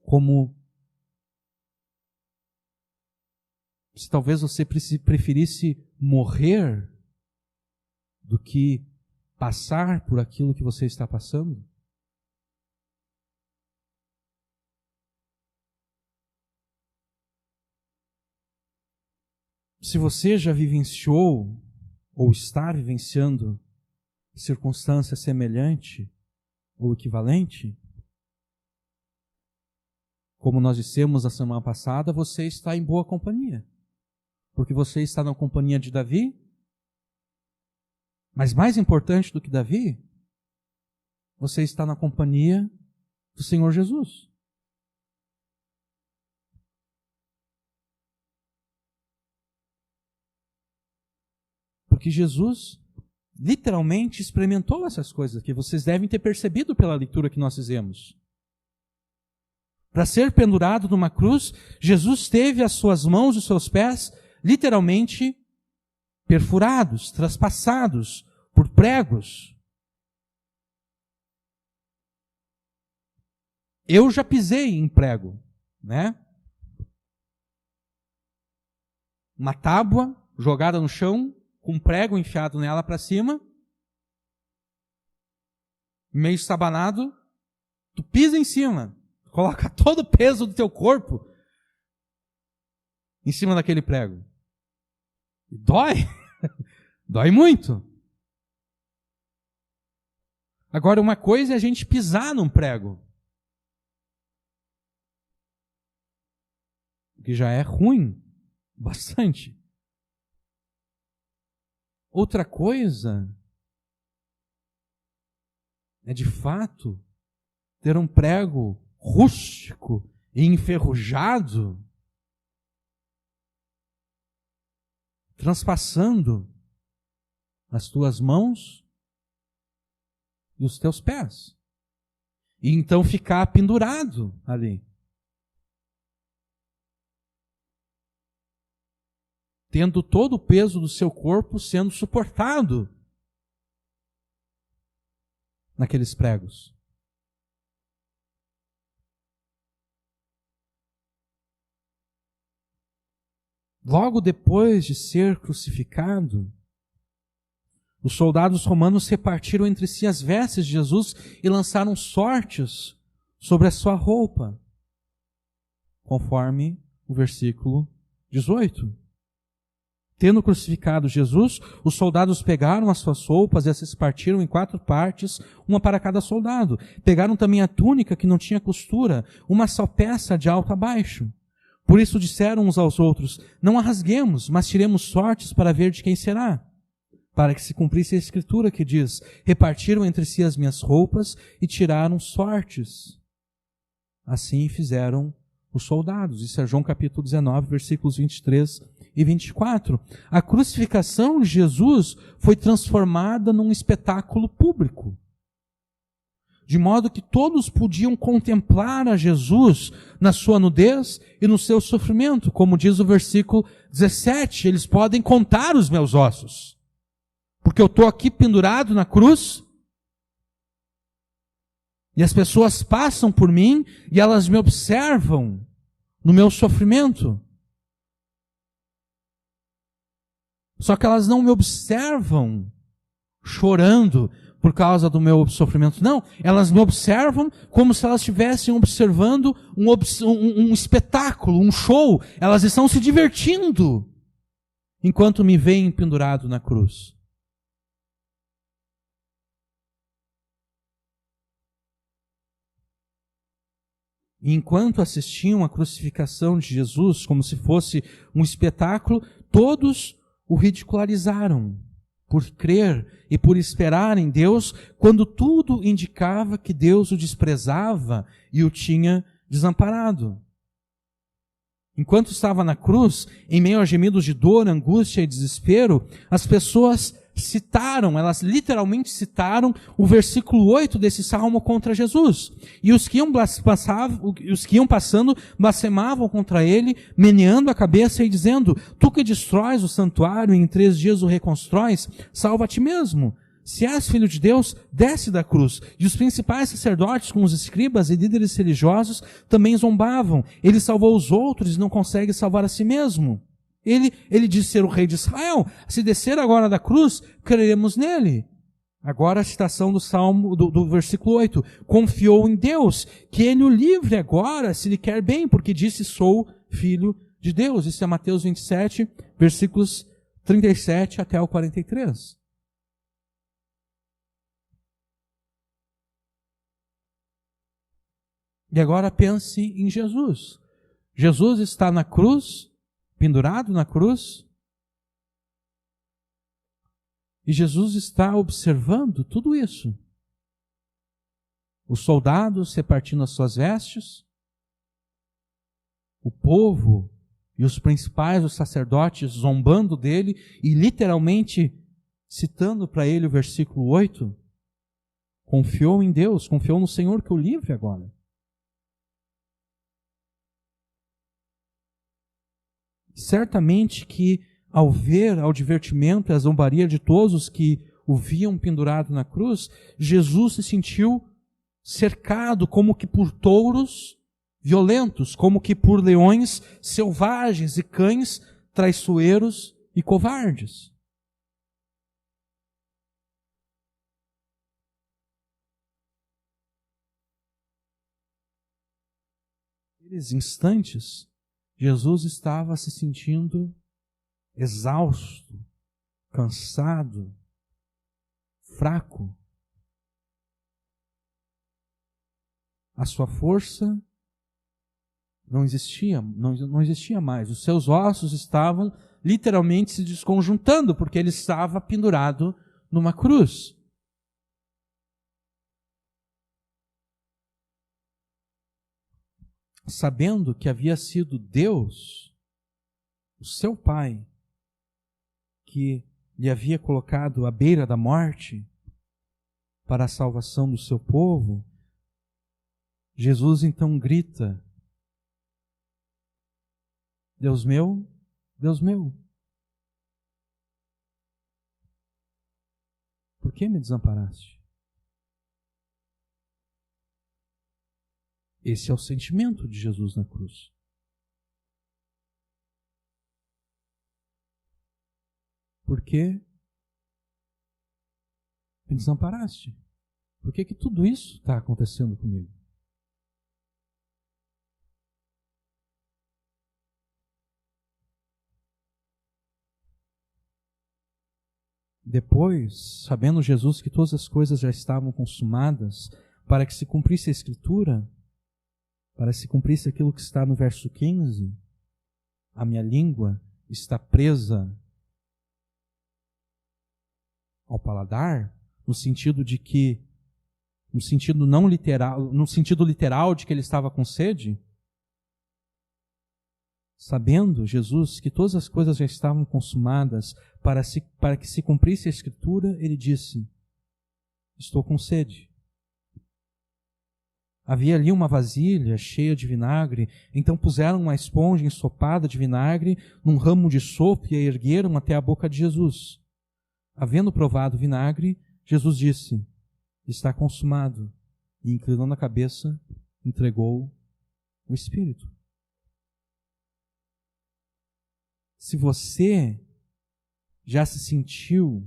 como se talvez você preferisse morrer do que passar por aquilo que você está passando? Se você já vivenciou ou está vivenciando circunstância semelhante ou equivalente, como nós dissemos na semana passada, você está em boa companhia. Porque você está na companhia de Davi, mas mais importante do que Davi, você está na companhia do Senhor Jesus. Porque Jesus literalmente experimentou essas coisas que vocês devem ter percebido pela leitura que nós fizemos. Para ser pendurado numa cruz, Jesus teve as suas mãos e os seus pés literalmente perfurados, traspassados por pregos. Eu já pisei em prego, né? Uma tábua jogada no chão, com um prego enfiado nela para cima, meio estabanado, tu pisa em cima, coloca todo o peso do teu corpo em cima daquele prego. E dói, dói muito. Agora, uma coisa é a gente pisar num prego, que já é ruim, bastante. Outra coisa é, de fato, ter um prego rústico e enferrujado transpassando as tuas mãos e os teus pés. E então ficar pendurado ali. Tendo todo o peso do seu corpo sendo suportado naqueles pregos. Logo depois de ser crucificado, os soldados romanos repartiram entre si as vestes de Jesus e lançaram sortes sobre a sua roupa, conforme o versículo 18. Tendo crucificado Jesus, os soldados pegaram as suas roupas e as repartiram em 4 partes, uma para cada soldado. Pegaram também a túnica que não tinha costura, uma só peça de alto a baixo. Por isso disseram uns aos outros: não a rasguemos, mas tiremos sortes para ver de quem será. Para que se cumprisse a escritura que diz: repartiram entre si as minhas roupas e tiraram sortes. Assim fizeram os soldados. Isso é João capítulo 19, versículos 23 e 24. A crucificação de Jesus foi transformada num espetáculo público, de modo que todos podiam contemplar a Jesus na sua nudez e no seu sofrimento. Como diz o versículo 17, eles podem contar os meus ossos, porque eu estou aqui pendurado na cruz, e as pessoas passam por mim e elas me observam no meu sofrimento. Só que elas não me observam chorando por causa do meu sofrimento. Não, elas me observam como se elas estivessem observando um espetáculo, um show. Elas estão se divertindo enquanto me veem pendurado na cruz. E enquanto assistiam à crucificação de Jesus como se fosse um espetáculo, todos o ridicularizaram por crer e por esperar em Deus, quando tudo indicava que Deus o desprezava e o tinha desamparado. Enquanto estava na cruz, em meio a gemidos de dor, angústia e desespero, as pessoas elas literalmente citaram o versículo 8 desse salmo contra Jesus. E os que iam passando blasfemavam contra ele, meneando a cabeça e dizendo: tu que destróis o santuário e em 3 dias o reconstróis, salva a ti mesmo. Se és filho de Deus, desce da cruz. E os principais sacerdotes, com os escribas e líderes religiosos, também zombavam. Ele salvou os outros e não consegue salvar a si mesmo. Ele diz ser o rei de Israel. Se descer agora da cruz, creremos nele. Agora a citação do salmo, do versículo 8. Confiou em Deus, que ele o livre agora, se lhe quer bem, porque disse: sou filho de Deus. Isso é Mateus 27, versículos 37 até o 43. E agora pense em Jesus. Jesus está na cruz, pendurado na cruz, e Jesus está observando tudo isso. Os soldados repartindo as suas vestes, o povo e os principais, os sacerdotes, zombando dele e literalmente citando para ele o versículo 8. Confiou em Deus, confiou no Senhor que o livre agora. certamente que ao ver ao divertimento e a zombaria de todos os que o viam pendurado na cruz, Jesus se sentiu cercado como que por touros violentos, como que por leões selvagens e cães traiçoeiros e covardes. Naqueles instantes, Jesus estava se sentindo exausto, cansado, fraco. A sua força não existia mais. Os seus ossos estavam literalmente se desconjuntando, porque ele estava pendurado numa cruz. Sabendo que havia sido Deus, o seu Pai, que lhe havia colocado à beira da morte para a salvação do seu povo, Jesus então grita: Deus meu, por que me desamparaste? Esse é o sentimento de Jesus na cruz. Por que me desamparaste? Por que tudo isso está acontecendo comigo? Depois, sabendo Jesus que todas as coisas já estavam consumadas, para que se cumprisse a Escritura, para que se cumprisse aquilo que está no verso 15, a minha língua está presa ao paladar, no sentido de que, no sentido não literal, no sentido literal de que ele estava com sede, sabendo Jesus que todas as coisas já estavam consumadas para que se cumprisse a Escritura, ele disse: estou com sede. Havia ali uma vasilha cheia de vinagre, então puseram uma esponja ensopada de vinagre num ramo de sopo e a ergueram até a boca de Jesus. Havendo provado o vinagre, Jesus disse: está consumado. E inclinando a cabeça, entregou o Espírito. Se você já se sentiu,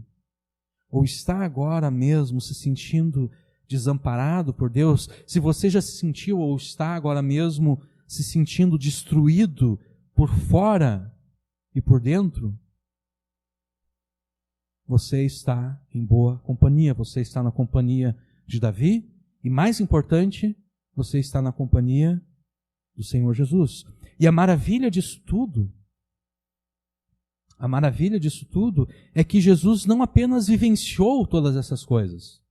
ou está agora mesmo se sentindo desamparado por Deus, se você já se sentiu ou está agora mesmo se sentindo destruído por fora e por dentro, você está em boa companhia. Você está na companhia de Davi e, mais importante, você está na companhia do Senhor Jesus. E a maravilha disso tudo é que Jesus não apenas vivenciou todas essas coisas.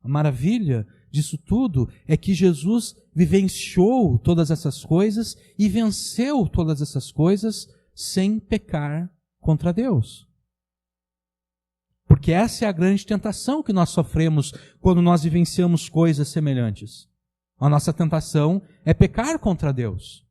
A maravilha disso tudo é que Jesus vivenciou todas essas coisas e venceu todas essas coisas sem pecar contra Deus. Porque essa é a grande tentação que nós sofremos quando nós vivenciamos coisas semelhantes. A nossa tentação é pecar contra Deus.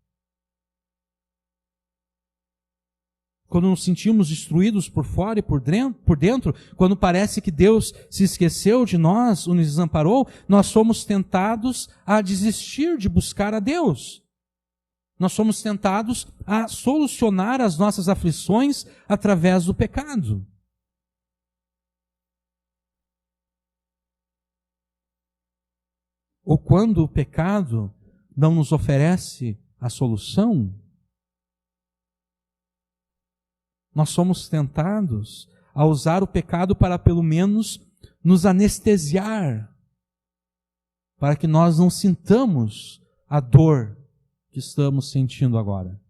Quando nos sentimos destruídos por fora e por dentro, quando parece que Deus se esqueceu de nós ou nos desamparou, nós somos tentados a desistir de buscar a Deus. Nós somos tentados a solucionar as nossas aflições através do pecado. Ou quando o pecado não nos oferece a solução, nós somos tentados a usar o pecado para pelo menos nos anestesiar, para que nós não sintamos a dor que estamos sentindo agora.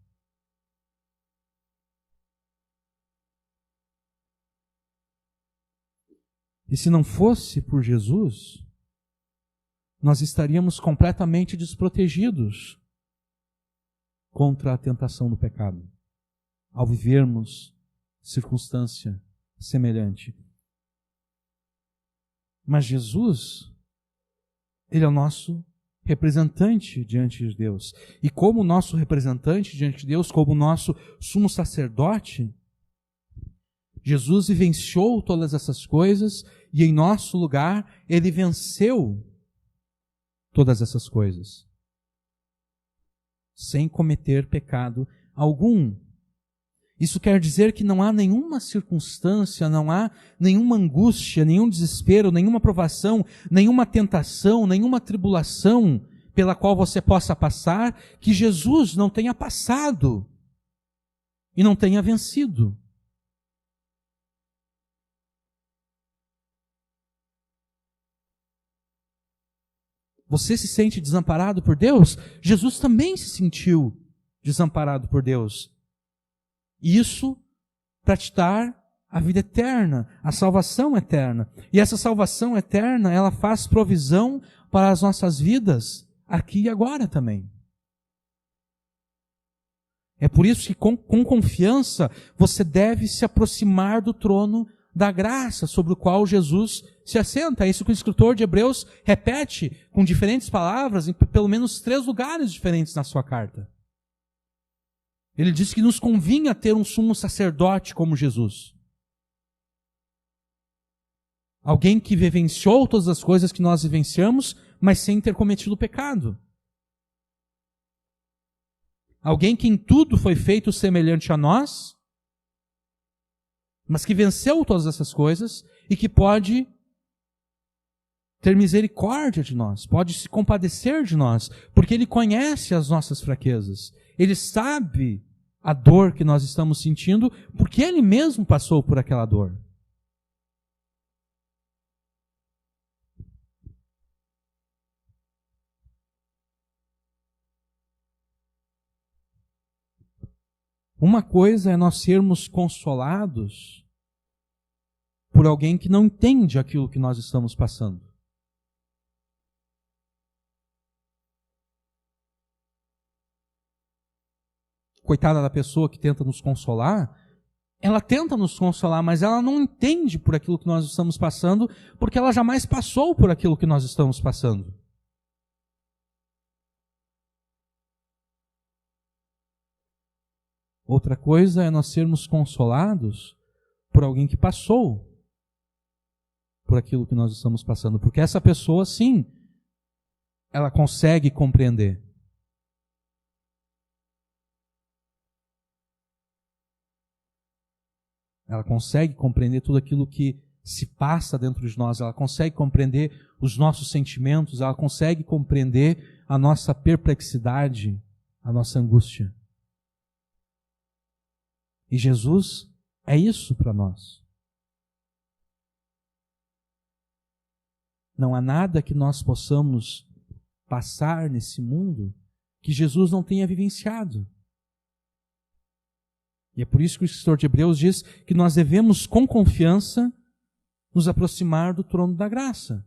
E se não fosse por Jesus, nós estaríamos completamente desprotegidos contra a tentação do pecado, ao vivermos circunstância semelhante. Mas Jesus, Ele é o nosso representante diante de Deus. E como nosso representante diante de Deus, como nosso sumo sacerdote, Jesus vivenciou todas essas coisas e em nosso lugar ele venceu todas essas coisas, sem cometer pecado algum. Isso quer dizer que não há nenhuma circunstância, não há nenhuma angústia, nenhum desespero, nenhuma provação, nenhuma tentação, nenhuma tribulação pela qual você possa passar, que Jesus não tenha passado e não tenha vencido. Você se sente desamparado por Deus? Jesus também se sentiu desamparado por Deus. Isso para te dar a vida eterna, a salvação eterna. E essa salvação eterna, ela faz provisão para as nossas vidas, aqui e agora também. É por isso que com confiança você deve se aproximar do trono da graça sobre o qual Jesus se assenta. É isso que o escritor de Hebreus repete com diferentes palavras em pelo menos 3 lugares diferentes na sua carta. Ele diz que nos convinha ter um sumo sacerdote como Jesus. Alguém que vivenciou todas as coisas que nós vivenciamos, mas sem ter cometido pecado. Alguém que em tudo foi feito semelhante a nós, mas que venceu todas essas coisas e que pode ter misericórdia de nós, pode se compadecer de nós, porque Ele conhece as nossas fraquezas. Ele sabe a dor que nós estamos sentindo, porque Ele mesmo passou por aquela dor. Uma coisa é nós sermos consolados por alguém que não entende aquilo que nós estamos passando. Coitada da pessoa que tenta nos consolar, ela tenta nos consolar, mas ela não entende por aquilo que nós estamos passando, porque ela jamais passou por aquilo que nós estamos passando. Outra coisa é nós sermos consolados por alguém que passou por aquilo que nós estamos passando, porque essa pessoa, sim, ela consegue compreender. Ela consegue compreender tudo aquilo que se passa dentro de nós, ela consegue compreender os nossos sentimentos, ela consegue compreender a nossa perplexidade, a nossa angústia. E Jesus é isso para nós. Não há nada que nós possamos passar nesse mundo que Jesus não tenha vivenciado. E é por isso que o escritor de Hebreus diz que nós devemos, com confiança, nos aproximar do trono da graça,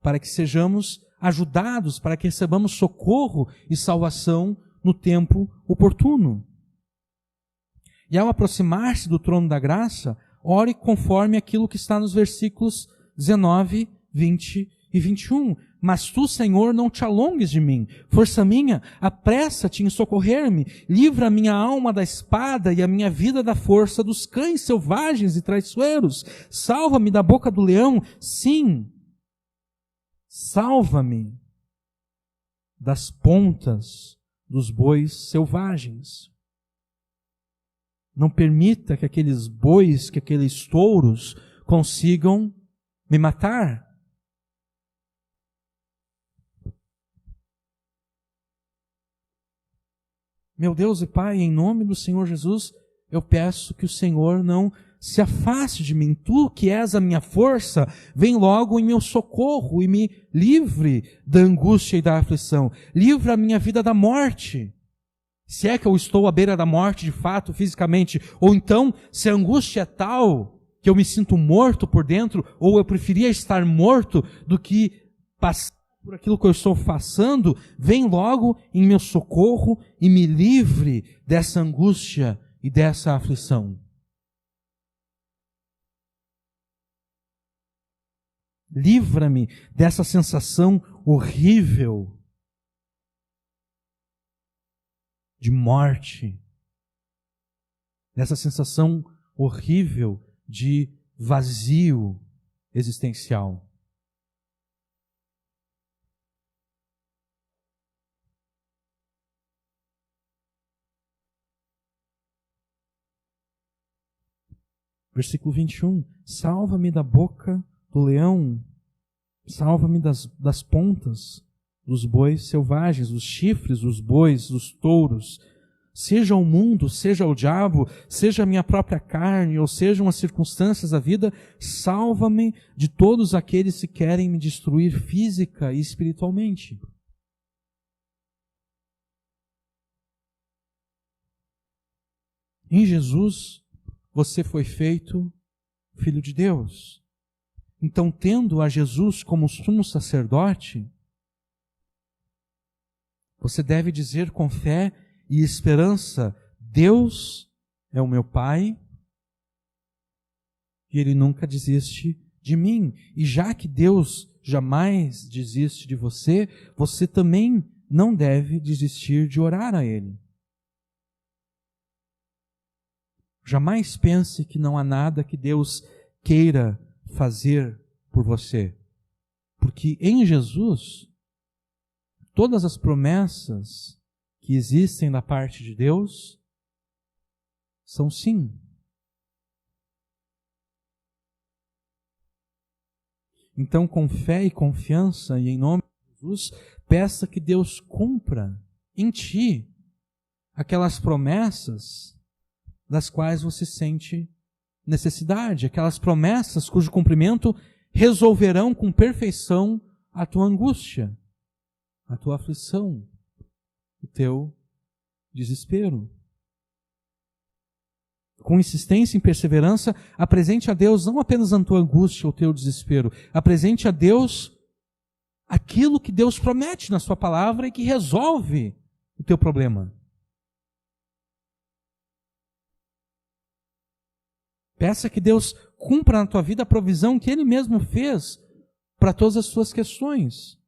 para que sejamos ajudados, para que recebamos socorro e salvação no tempo oportuno. E ao aproximar-se do trono da graça, ore conforme aquilo que está nos versículos 19, 20 e 21. Mas tu, Senhor, não te alongues de mim. Força minha, apressa-te em socorrer-me. Livra a minha alma da espada e a minha vida da força dos cães selvagens e traiçoeiros. Salva-me da boca do leão. Sim, salva-me das pontas dos bois selvagens. Não permita que aqueles bois, que aqueles touros consigam me matar. Meu Deus e Pai, em nome do Senhor Jesus, eu peço que o Senhor não se afaste de mim. Tu que és a minha força, vem logo em meu socorro e me livre da angústia e da aflição. Livra a minha vida da morte. Se é que eu estou à beira da morte de fato, fisicamente, ou então, se a angústia é tal que eu me sinto morto por dentro, ou eu preferia estar morto do que passar por aquilo que eu estou passando, vem logo em meu socorro e me livre dessa angústia e dessa aflição. Livra-me dessa sensação horrível de morte, dessa sensação horrível de vazio existencial. Versículo 21. Salva-me da boca do leão, salva-me das pontas dos bois selvagens, dos chifres dos bois, dos touros. Seja o mundo, seja o diabo, seja a minha própria carne, ou sejam as circunstâncias da vida, salva-me de todos aqueles que querem me destruir física e espiritualmente. Em Jesus, você foi feito filho de Deus. Então, tendo a Jesus como sumo sacerdote, você deve dizer com fé e esperança: Deus é o meu Pai e Ele nunca desiste de mim. E já que Deus jamais desiste de você, você também não deve desistir de orar a Ele. Jamais pense que não há nada que Deus queira fazer por você. Porque em Jesus, todas as promessas que existem da parte de Deus são sim. Então, com fé e confiança e em nome de Jesus, peça que Deus cumpra em ti aquelas promessas das quais você sente necessidade, aquelas promessas cujo cumprimento resolverão com perfeição a tua angústia, a tua aflição, o teu desespero. Com insistência e perseverança, apresente a Deus não apenas a tua angústia ou o teu desespero, apresente a Deus aquilo que Deus promete na sua palavra e que resolve o teu problema. Peça que Deus cumpra na tua vida a provisão que Ele mesmo fez para todas as suas questões,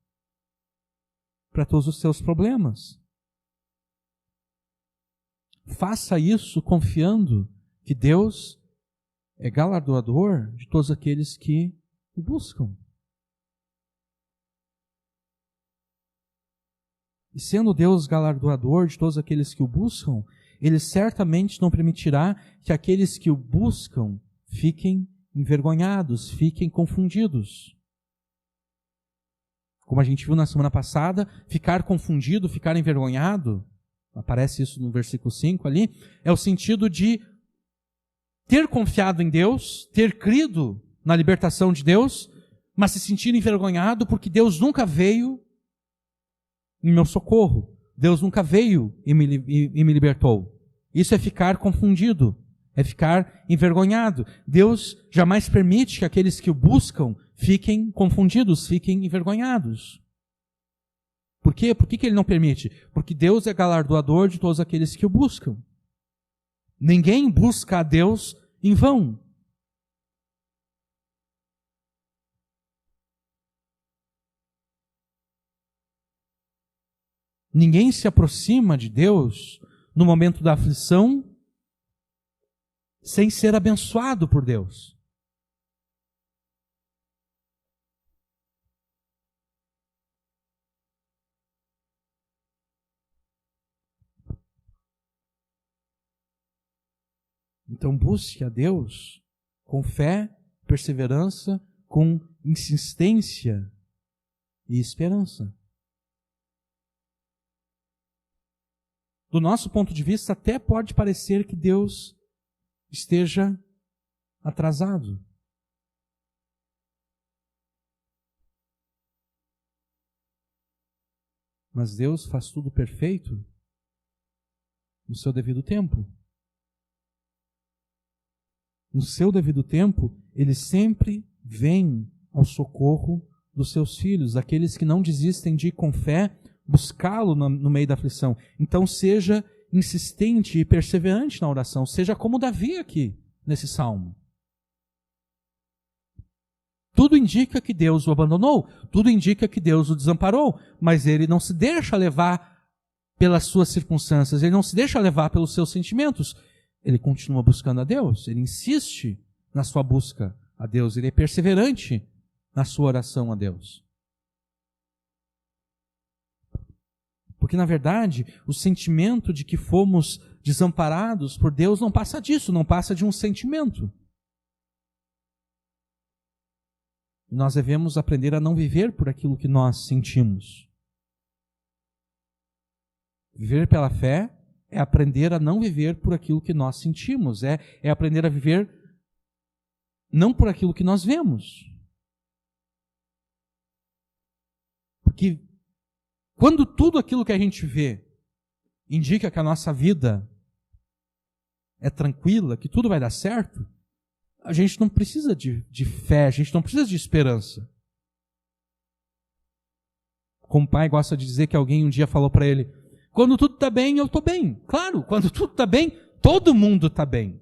para todos os seus problemas. Faça isso confiando que Deus é galardoador de todos aqueles que o buscam. E sendo Deus galardoador de todos aqueles que o buscam, Ele certamente não permitirá que aqueles que o buscam fiquem envergonhados, fiquem confundidos. Como a gente viu na semana passada, ficar confundido, ficar envergonhado, aparece isso no versículo 5 ali, é o sentido de ter confiado em Deus, ter crido na libertação de Deus, mas se sentir envergonhado porque Deus nunca veio em meu socorro. Deus nunca veio e me libertou. Isso é ficar confundido, é ficar envergonhado. Deus jamais permite que aqueles que o buscam fiquem confundidos, fiquem envergonhados. Por quê? Por que Ele não permite? Porque Deus é galardoador de todos aqueles que o buscam. Ninguém busca a Deus em vão. Ninguém se aproxima de Deus no momento da aflição sem ser abençoado por Deus. Então busque a Deus com fé, perseverança, com insistência e esperança. Do nosso ponto de vista, até pode parecer que Deus esteja atrasado. Mas Deus faz tudo perfeito no seu devido tempo. No seu devido tempo, Ele sempre vem ao socorro dos seus filhos, daqueles que não desistem de ir com fé buscá-lo no meio da aflição. Então seja insistente e perseverante na oração, seja como Davi aqui nesse salmo. Tudo indica que Deus o abandonou, tudo indica que Deus o desamparou, mas ele não se deixa levar pelas suas circunstâncias, ele não se deixa levar pelos seus sentimentos. Ele continua buscando a Deus, ele insiste na sua busca a Deus, ele é perseverante na sua oração a Deus. Porque, na verdade, o sentimento de que fomos desamparados por Deus não passa disso, não passa de um sentimento. Nós devemos aprender a não viver por aquilo que nós sentimos. Viver pela fé é aprender a não viver por aquilo que nós sentimos, é aprender a viver não por aquilo que nós vemos. Porque quando tudo aquilo que a gente vê indica que a nossa vida é tranquila, que tudo vai dar certo, a gente não precisa de fé, a gente não precisa de esperança. Como o pai gosta de dizer que alguém um dia falou para ele, quando tudo está bem, eu estou bem. Claro, quando tudo está bem, todo mundo está bem.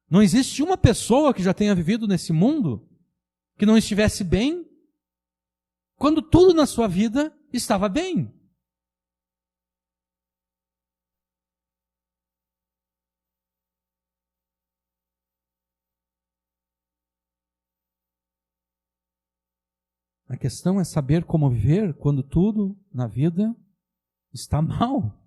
Não existe uma pessoa que já tenha vivido nesse mundo que não estivesse bem quando tudo na sua vida estava bem. A questão é saber como viver quando tudo na vida está mal.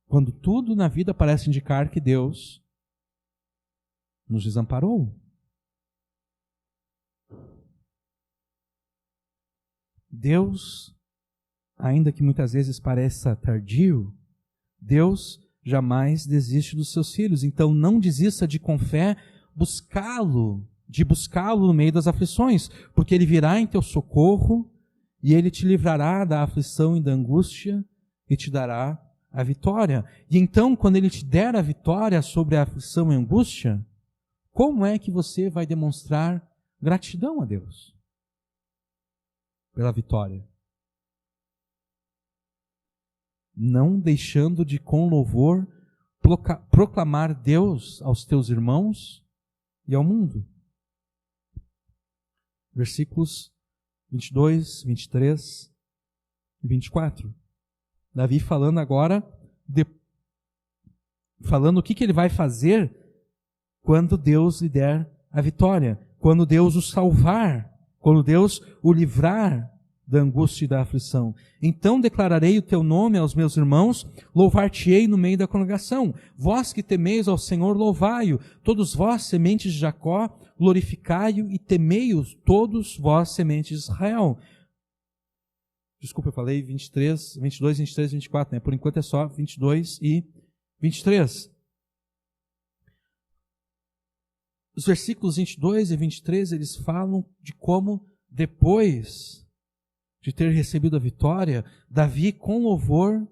Quando tudo na vida parece indicar que Deus nos desamparou. Deus, ainda que muitas vezes pareça tardio, Deus jamais desiste dos seus filhos. Então não desista de com fé buscá-lo no meio das aflições, porque Ele virá em teu socorro e Ele te livrará da aflição e da angústia e te dará a vitória. E então, quando Ele te der a vitória sobre a aflição e a angústia, como é que você vai demonstrar gratidão a Deus pela vitória? Não deixando de, com louvor, proclamar Deus aos teus irmãos e ao mundo. Versículos 22, 23 e 24. Davi falando agora, falando o que ele vai fazer quando Deus lhe der a vitória, quando Deus o salvar, quando Deus o livrar da angústia e da aflição. Então declararei o teu nome aos meus irmãos, louvar-te-ei no meio da congregação. Vós que temeis ao Senhor, louvai-o. Todos vós, sementes de Jacó, glorificai-o e temei-o, todos vós, sementes de Israel. Desculpa, eu falei 22, 23 e 24, né? Por enquanto é só 22 e 23. Os versículos 22 e 23, eles falam de como, depois de ter recebido a vitória, Davi, com louvor,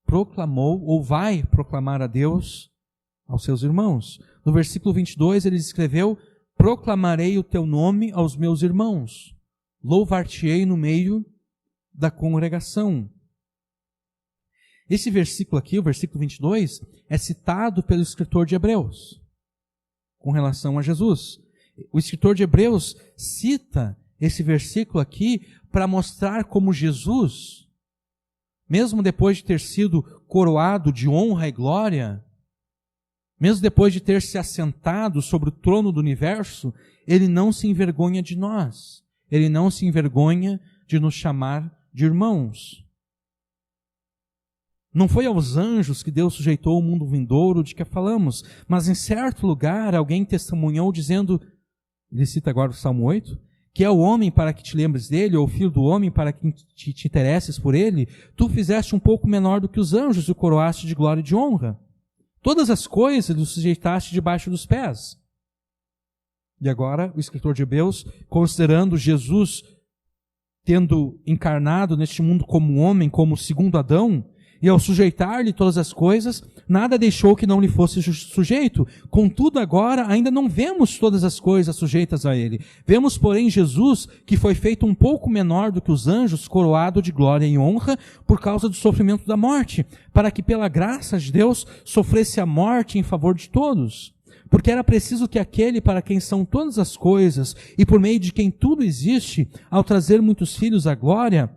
proclamou, ou vai proclamar a Deus aos seus irmãos. No versículo 22, ele escreveu, proclamarei o teu nome aos meus irmãos, louvar-te-ei no meio da congregação. Esse versículo aqui, o versículo 22, é citado pelo escritor de Hebreus, com relação a Jesus. O escritor de Hebreus cita esse versículo aqui para mostrar como Jesus, mesmo depois de ter sido coroado de honra e glória, mesmo depois de ter se assentado sobre o trono do universo, ele não se envergonha de nós. Ele não se envergonha de nos chamar de irmãos. Não foi aos anjos que Deus sujeitou o mundo vindouro de que falamos, mas em certo lugar alguém testemunhou dizendo, ele cita agora o Salmo 8, que é o homem para que te lembres dele, ou o filho do homem para que te interesses por ele, tu fizeste um pouco menor do que os anjos e o coroaste de glória e de honra. Todas as coisas o sujeitaste debaixo dos pés. E agora, o escritor de Hebreus, considerando Jesus tendo encarnado neste mundo como homem, como segundo Adão, e ao sujeitar-lhe todas as coisas, nada deixou que não lhe fosse sujeito. Contudo, agora ainda não vemos todas as coisas sujeitas a ele. Vemos, porém, Jesus, que foi feito um pouco menor do que os anjos, coroado de glória e honra, por causa do sofrimento da morte, para que pela graça de Deus sofresse a morte em favor de todos. porque era preciso que aquele para quem são todas as coisas e por meio de quem tudo existe, ao trazer muitos filhos à glória,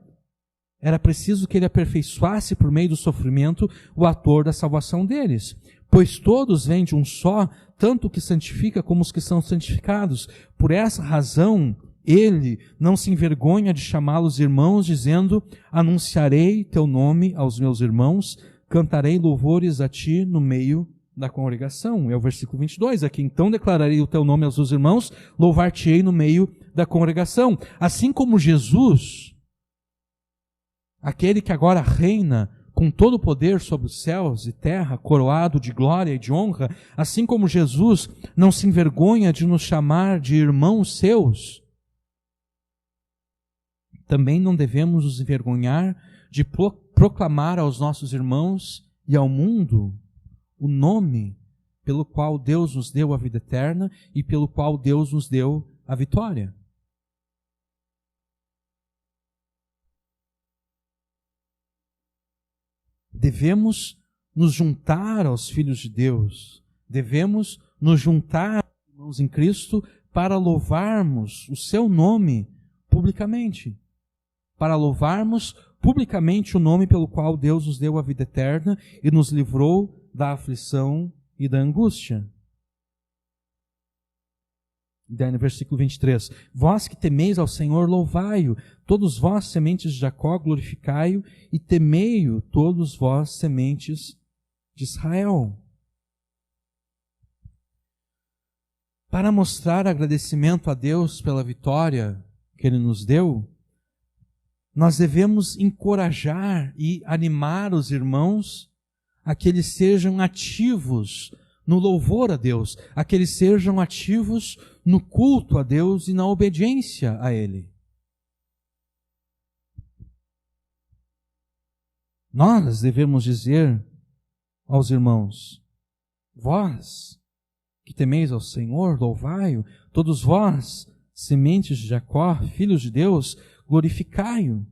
era preciso que ele aperfeiçoasse por meio do sofrimento o autor da salvação deles. Pois todos vêm de um só, tanto o que santifica como os que são santificados. Por essa razão, ele não se envergonha de chamá-los irmãos, dizendo: anunciarei teu nome aos meus irmãos, cantarei louvores a ti no meio da congregação. É o versículo 22 aqui. Então declararei o teu nome aos meus irmãos, louvar-te-ei no meio da congregação. Assim como Jesus, aquele que agora reina com todo o poder sobre os céus e terra, coroado de glória e de honra, assim como Jesus não se envergonha de nos chamar de irmãos seus, também não devemos nos envergonhar de proclamar aos nossos irmãos e ao mundo o nome pelo qual Deus nos deu a vida eterna e pelo qual Deus nos deu a vitória. Devemos nos juntar aos filhos de Deus, devemos nos juntar, irmãos em Cristo, para louvarmos o seu nome publicamente, para louvarmos publicamente o nome pelo qual Deus nos deu a vida eterna e nos livrou da aflição e da angústia. Daí no versículo 23, vós que temeis ao Senhor, louvai-o, todos vós, sementes de Jacó, glorificai-o, e temei-o, todos vós, sementes de Israel. Para mostrar agradecimento a Deus pela vitória que Ele nos deu, nós devemos encorajar e animar os irmãos a que eles sejam ativos no louvor a Deus, a que eles sejam ativos no culto a Deus e na obediência a Ele. Nós devemos dizer aos irmãos: vós que temeis ao Senhor, louvai-o, todos vós, sementes de Jacó, filhos de Deus, glorificai-o.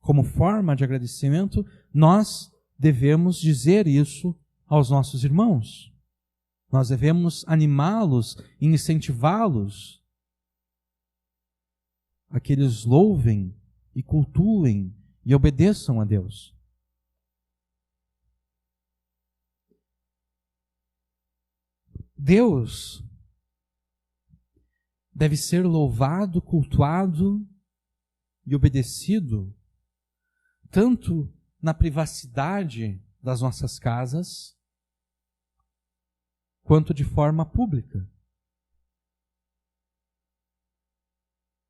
Como forma de agradecimento, nós devemos dizer isso aos nossos irmãos. Nós devemos animá-los e incentivá-los a que eles louvem e cultuem e obedeçam a Deus. Deus deve ser louvado, cultuado e obedecido tanto na privacidade das nossas casas, quanto de forma pública.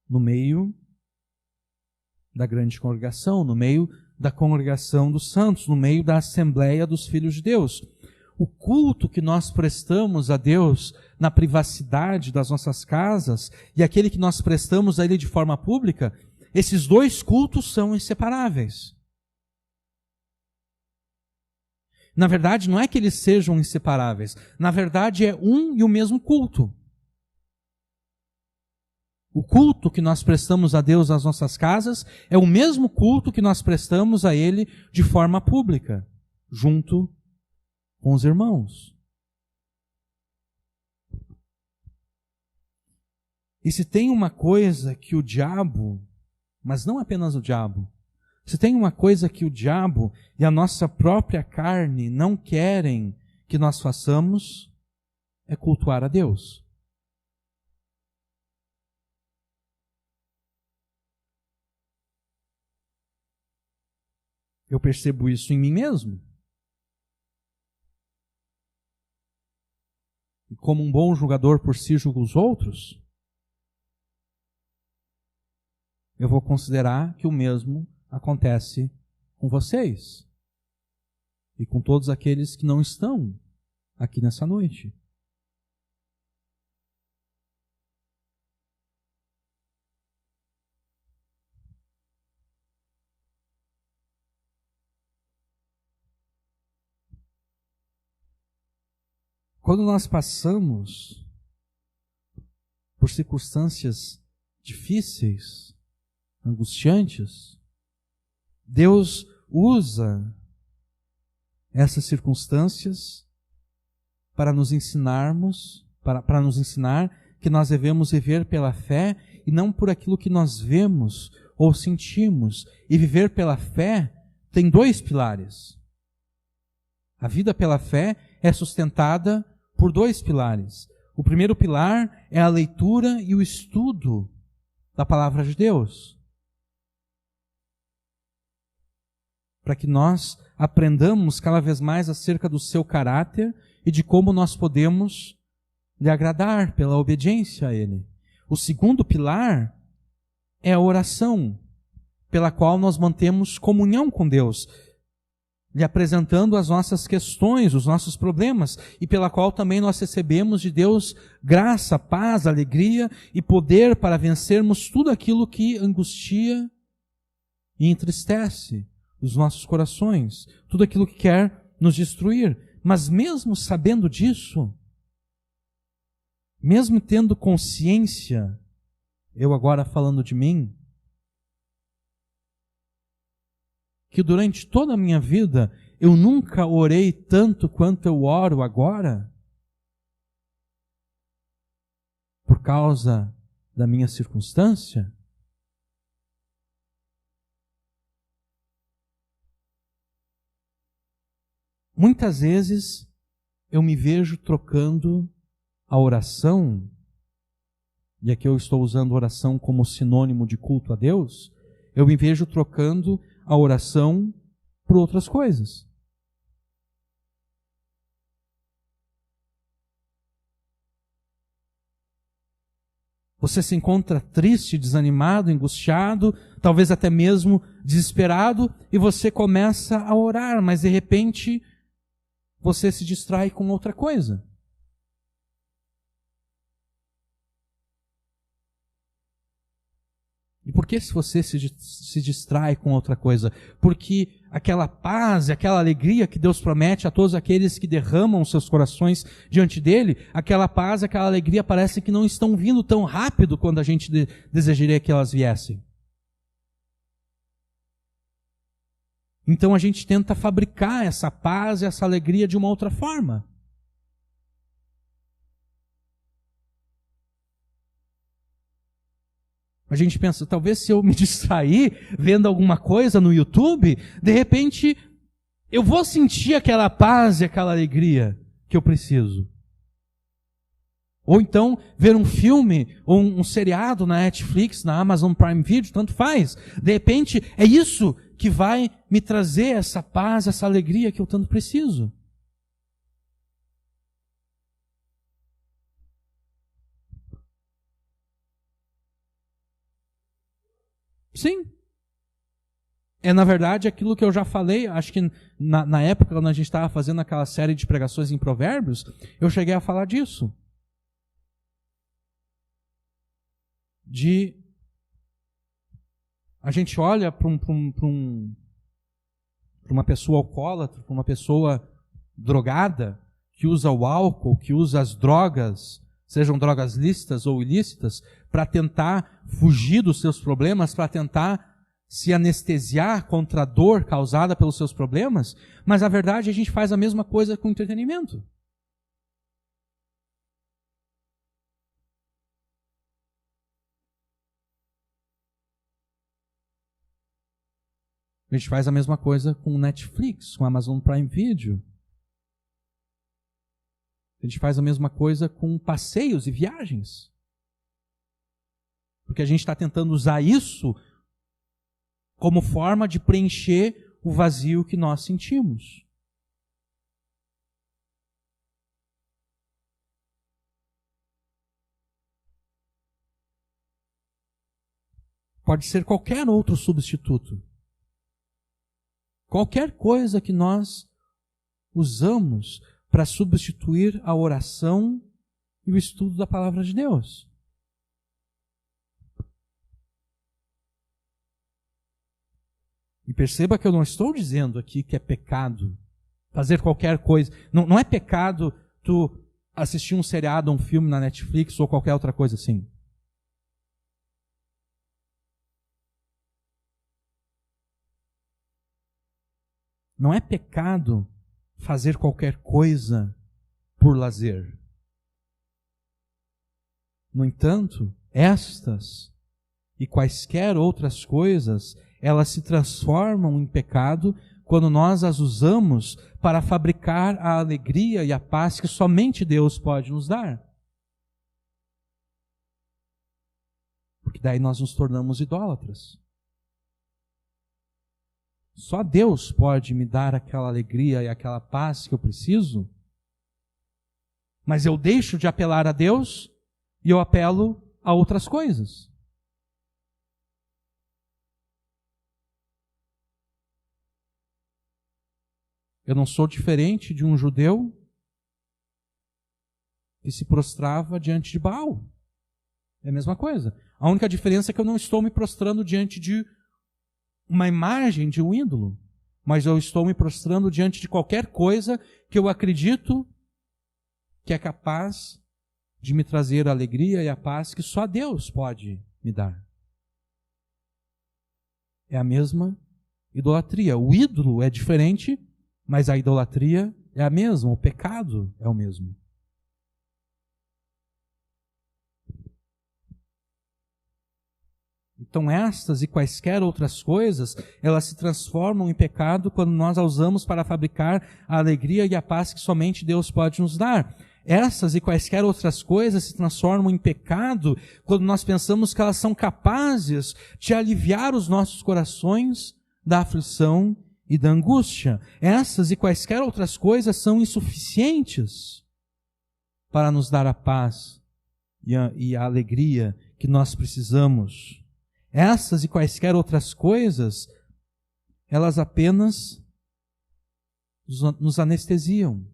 No meio da grande congregação, no meio da congregação dos santos, no meio da assembleia dos filhos de Deus. O culto que nós prestamos a Deus na privacidade das nossas casas e aquele que nós prestamos a Ele de forma pública, esses dois cultos são inseparáveis. Na verdade, não é que eles sejam inseparáveis. Na verdade, é um e o mesmo culto. O culto que nós prestamos a Deus nas nossas casas é o mesmo culto que nós prestamos a Ele de forma pública, junto com os irmãos. E se tem uma coisa que o diabo, mas não apenas o diabo, se tem uma coisa que o diabo e a nossa própria carne não querem que nós façamos, é cultuar a Deus. Eu percebo isso em mim mesmo. E como um bom julgador por si julga os outros, eu vou considerar que o mesmo acontece com vocês e com todos aqueles que não estão aqui nessa noite. Quando nós passamos por circunstâncias difíceis, angustiantes, Deus usa essas circunstâncias para nos ensinarmos, para nos ensinar que nós devemos viver pela fé e não por aquilo que nós vemos ou sentimos. E viver pela fé tem dois pilares. A vida pela fé é sustentada por dois pilares. O primeiro pilar é a leitura e o estudo da palavra de Deus, para que nós aprendamos cada vez mais acerca do seu caráter e de como nós podemos lhe agradar pela obediência a Ele. O segundo pilar é a oração, pela qual nós mantemos comunhão com Deus, lhe apresentando as nossas questões, os nossos problemas, e pela qual também nós recebemos de Deus graça, paz, alegria e poder para vencermos tudo aquilo que angustia e entristece os nossos corações, tudo aquilo que quer nos destruir. Mas mesmo sabendo disso, mesmo tendo consciência, eu agora falando de mim, que durante toda a minha vida eu nunca orei tanto quanto eu oro agora, por causa da minha circunstância, muitas vezes eu me vejo trocando a oração, e aqui eu estou usando oração como sinônimo de culto a Deus, eu me vejo trocando a oração por outras coisas. Você se encontra triste, desanimado, angustiado, talvez até mesmo desesperado, e você começa a orar, mas de repente você se distrai com outra coisa. E por que se você se distrai com outra coisa? Porque aquela paz e aquela alegria que Deus promete a todos aqueles que derramam seus corações diante dele, aquela paz e aquela alegria parece que não estão vindo tão rápido quando a gente desejaria que elas viessem. Então a gente tenta fabricar essa paz e essa alegria de uma outra forma. A gente pensa, talvez se eu me distrair vendo alguma coisa no YouTube, de repente eu vou sentir aquela paz e aquela alegria que eu preciso. Ou então ver um filme ou um seriado na Netflix, na Amazon Prime Video, tanto faz. De repente é isso que vai me trazer essa paz, essa alegria que eu tanto preciso. Sim. É, na verdade, aquilo que eu já falei, acho que na época, quando a gente estava fazendo aquela série de pregações em Provérbios, eu cheguei a falar disso. A gente olha para uma pessoa alcoólatra, para uma pessoa drogada, que usa o álcool, que usa as drogas, sejam drogas lícitas ou ilícitas, para tentar fugir dos seus problemas, para tentar se anestesiar contra a dor causada pelos seus problemas, mas a verdade a gente faz a mesma coisa com o entretenimento. A gente faz a mesma coisa com o Netflix, com o Amazon Prime Video. A gente faz a mesma coisa com passeios e viagens. Porque a gente está tentando usar isso como forma de preencher o vazio que nós sentimos. Pode ser qualquer outro substituto. Qualquer coisa que nós usamos para substituir a oração e o estudo da palavra de Deus. E perceba que eu não estou dizendo aqui que é pecado fazer qualquer coisa. Não é pecado tu assistir um seriado, um filme na Netflix ou qualquer outra coisa assim. Não é pecado fazer qualquer coisa por lazer. No entanto, estas e quaisquer outras coisas, elas se transformam em pecado quando nós as usamos para fabricar a alegria e a paz que somente Deus pode nos dar. Porque daí nós nos tornamos idólatras. Só Deus pode me dar aquela alegria e aquela paz que eu preciso, mas eu deixo de apelar a Deus e eu apelo a outras coisas. Eu não sou diferente de um judeu que se prostrava diante de Baal. É a mesma coisa. A única diferença é que eu não estou me prostrando diante de uma imagem de um ídolo, mas eu estou me prostrando diante de qualquer coisa que eu acredito que é capaz de me trazer a alegria e a paz que só Deus pode me dar. É a mesma idolatria. O ídolo é diferente, mas a idolatria é a mesma, o pecado é o mesmo. Então estas e quaisquer outras coisas, elas se transformam em pecado quando nós a usamos para fabricar a alegria e a paz que somente Deus pode nos dar. Essas e quaisquer outras coisas se transformam em pecado quando nós pensamos que elas são capazes de aliviar os nossos corações da aflição e da angústia. Essas e quaisquer outras coisas são insuficientes para nos dar a paz e a alegria que nós precisamos. Essas e quaisquer outras coisas, elas apenas nos anestesiam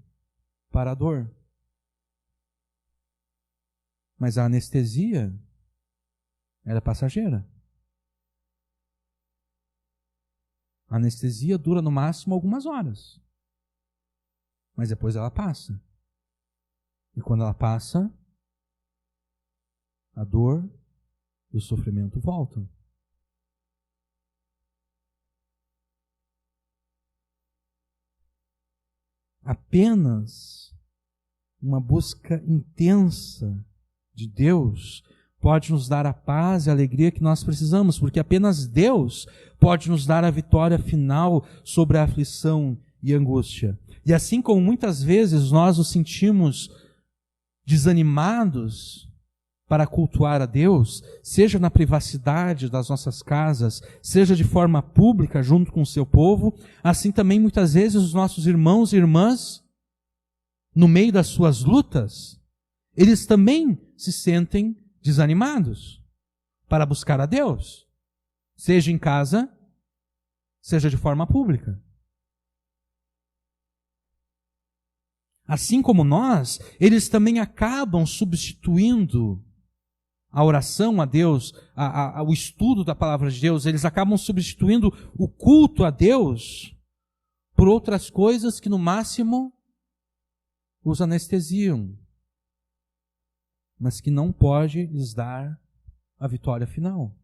para a dor. Mas a anestesia era passageira. A anestesia dura no máximo algumas horas. Mas depois ela passa. E quando ela passa, a dor e o sofrimento voltam. Apenas uma busca intensa de Deus pode nos dar a paz e a alegria que nós precisamos, porque apenas Deus pode nos dar a vitória final sobre a aflição e angústia. E assim como muitas vezes nós nos sentimos desanimados para cultuar a Deus, seja na privacidade das nossas casas, seja de forma pública junto com o seu povo, assim também muitas vezes os nossos irmãos e irmãs, no meio das suas lutas, eles também se sentem desanimados para buscar a Deus, seja em casa, seja de forma pública. Assim como nós, eles também acabam substituindo a oração a Deus, o estudo da palavra de Deus, eles acabam substituindo o culto a Deus por outras coisas que no máximo os anestesiam, mas que não pode lhes dar a vitória final,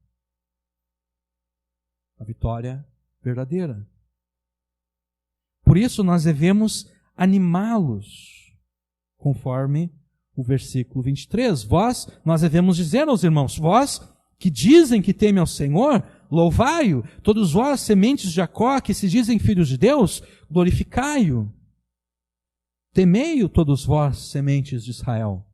a vitória verdadeira. Por isso nós devemos animá-los, conforme o versículo 23. Nós devemos dizer aos irmãos, vós que dizem que temem ao Senhor, louvai-o, todos vós, sementes de Jacó, que se dizem filhos de Deus, glorificai-o. Temei-o, todos vós, sementes de Israel.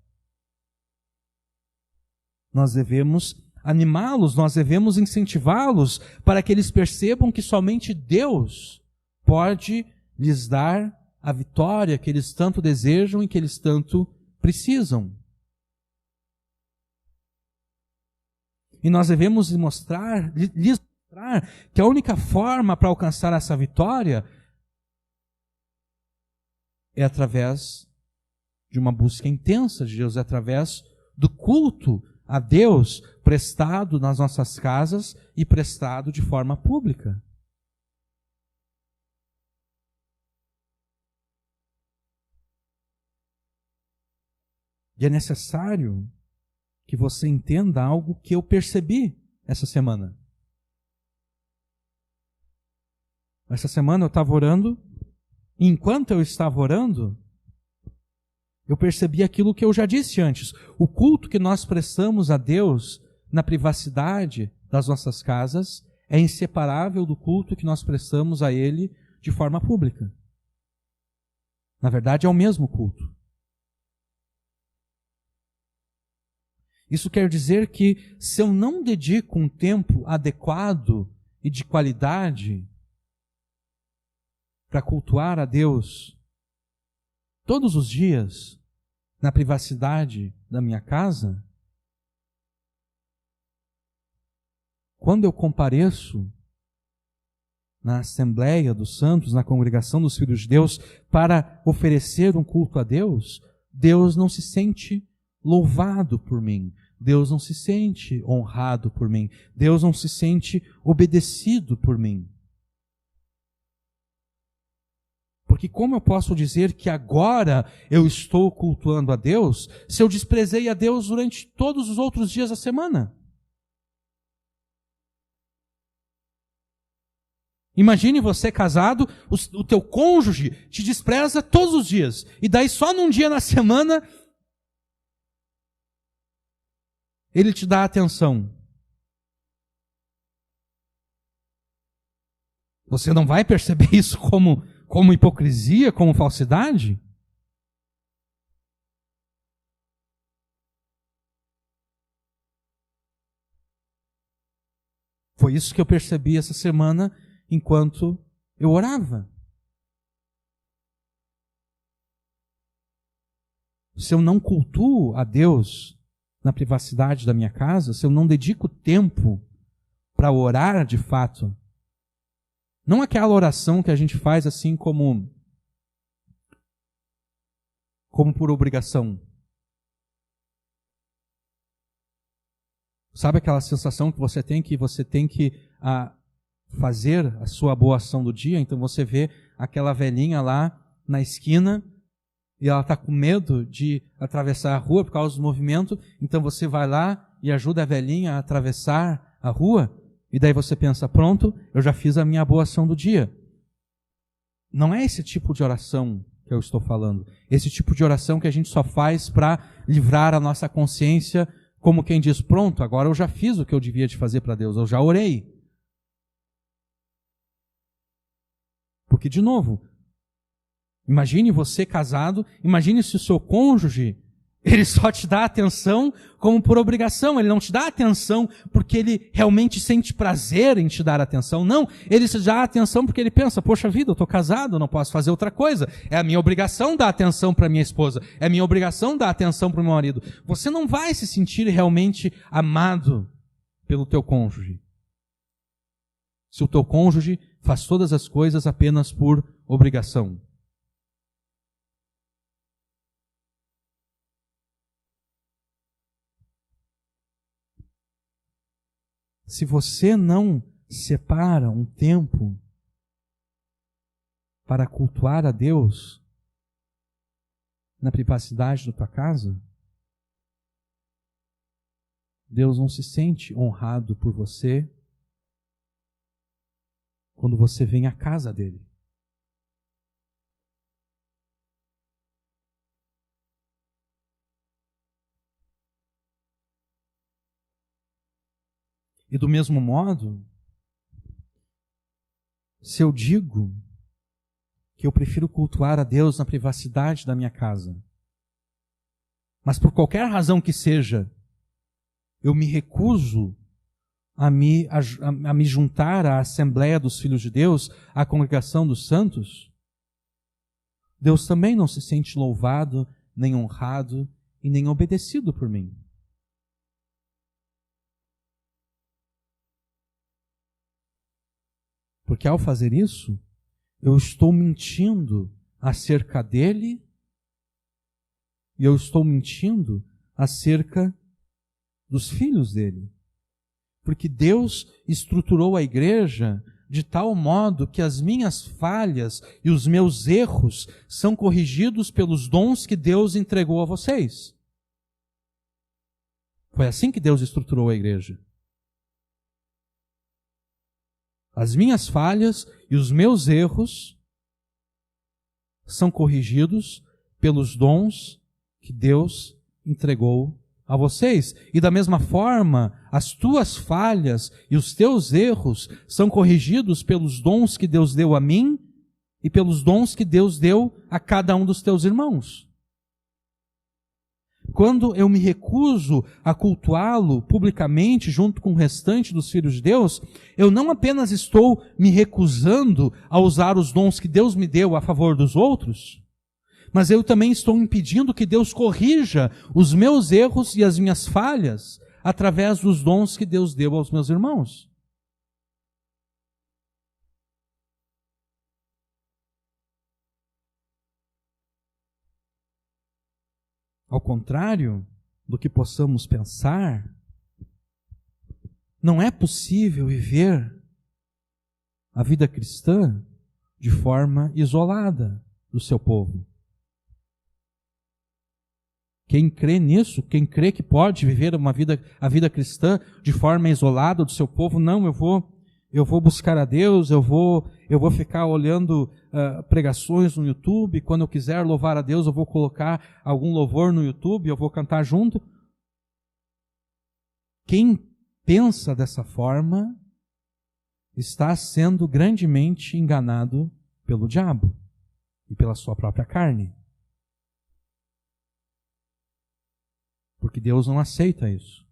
Nós devemos animá-los, nós devemos incentivá-los para que eles percebam que somente Deus pode lhes dar a vitória que eles tanto desejam e que eles tanto precisam. E nós devemos lhes mostrar que a única forma para alcançar essa vitória é através de uma busca intensa de Deus, é através do culto a Deus prestado nas nossas casas e prestado de forma pública. E é necessário que você entenda algo que eu percebi essa semana. Essa semana eu estava orando E enquanto eu estava orando, eu percebi aquilo que eu já disse antes. O culto que nós prestamos a Deus na privacidade das nossas casas é inseparável do culto que nós prestamos a Ele de forma pública. Na verdade, é o mesmo culto. Isso quer dizer que se eu não dedico um tempo adequado e de qualidade para cultuar a Deus todos os dias na privacidade da minha casa, quando eu compareço na Assembleia dos Santos, na congregação dos Filhos de Deus, para oferecer um culto a Deus, Deus não se sente louvado por mim. Deus não se sente honrado por mim. Deus não se sente obedecido por mim. Porque como eu posso dizer que agora eu estou cultuando a Deus, se eu desprezei a Deus durante todos os outros dias da semana? Imagine você casado, o teu cônjuge te despreza todos os dias, e daí só num dia na semana ele te dá atenção. Você não vai perceber isso como hipocrisia, como falsidade? Foi isso que eu percebi essa semana enquanto eu orava. Se eu não cultuo a Deus na privacidade da minha casa, se eu não dedico tempo para orar de fato, não aquela oração que a gente faz assim como por obrigação. Sabe aquela sensação que você tem que fazer a sua boa ação do dia? Então você vê aquela velhinha lá na esquina e ela está com medo de atravessar a rua por causa do movimento, então você vai lá e ajuda a velhinha a atravessar a rua, e daí você pensa, pronto, eu já fiz a minha boa ação do dia. Não é esse tipo de oração que eu estou falando. Esse tipo de oração que a gente só faz para livrar a nossa consciência, como quem diz, pronto, agora eu já fiz o que eu devia de fazer para Deus, eu já orei. Porque, de novo, imagine você casado, imagine se o seu cônjuge, ele só te dá atenção como por obrigação, ele não te dá atenção porque ele realmente sente prazer em te dar atenção, não, ele te dá atenção porque ele pensa, poxa vida, eu estou casado, eu não posso fazer outra coisa, é a minha obrigação dar atenção para minha esposa, é a minha obrigação dar atenção para o meu marido. Você não vai se sentir realmente amado pelo teu cônjuge, se o teu cônjuge faz todas as coisas apenas por obrigação. Se você não separa um tempo para cultuar a Deus na privacidade da tua casa, Deus não se sente honrado por você quando você vem à casa dele. E do mesmo modo, se eu digo que eu prefiro cultuar a Deus na privacidade da minha casa, mas por qualquer razão que seja, eu me recuso a me juntar à Assembleia dos Filhos de Deus, à Congregação dos Santos, Deus também não se sente louvado, nem honrado e nem obedecido por mim. Porque ao fazer isso, eu estou mentindo acerca dele e eu estou mentindo acerca dos filhos dele. Porque Deus estruturou a igreja de tal modo que as minhas falhas e os meus erros são corrigidos pelos dons que Deus entregou a vocês. Foi assim que Deus estruturou a igreja. As minhas falhas e os meus erros são corrigidos pelos dons que Deus entregou a vocês. E da mesma forma, as tuas falhas e os teus erros são corrigidos pelos dons que Deus deu a mim e pelos dons que Deus deu a cada um dos teus irmãos. Quando eu me recuso a cultuá-lo publicamente junto com o restante dos filhos de Deus, eu não apenas estou me recusando a usar os dons que Deus me deu a favor dos outros, mas eu também estou impedindo que Deus corrija os meus erros e as minhas falhas através dos dons que Deus deu aos meus irmãos. Ao contrário do que possamos pensar, não é possível viver a vida cristã de forma isolada do seu povo. Quem crê nisso, quem crê que pode viver a vida cristã de forma isolada do seu povo, não, eu vou buscar a Deus, eu vou ficar olhando pregações no YouTube, quando eu quiser louvar a Deus, eu vou colocar algum louvor no YouTube, eu vou cantar junto. Quem pensa dessa forma está sendo grandemente enganado pelo diabo e pela sua própria carne. Porque Deus não aceita isso.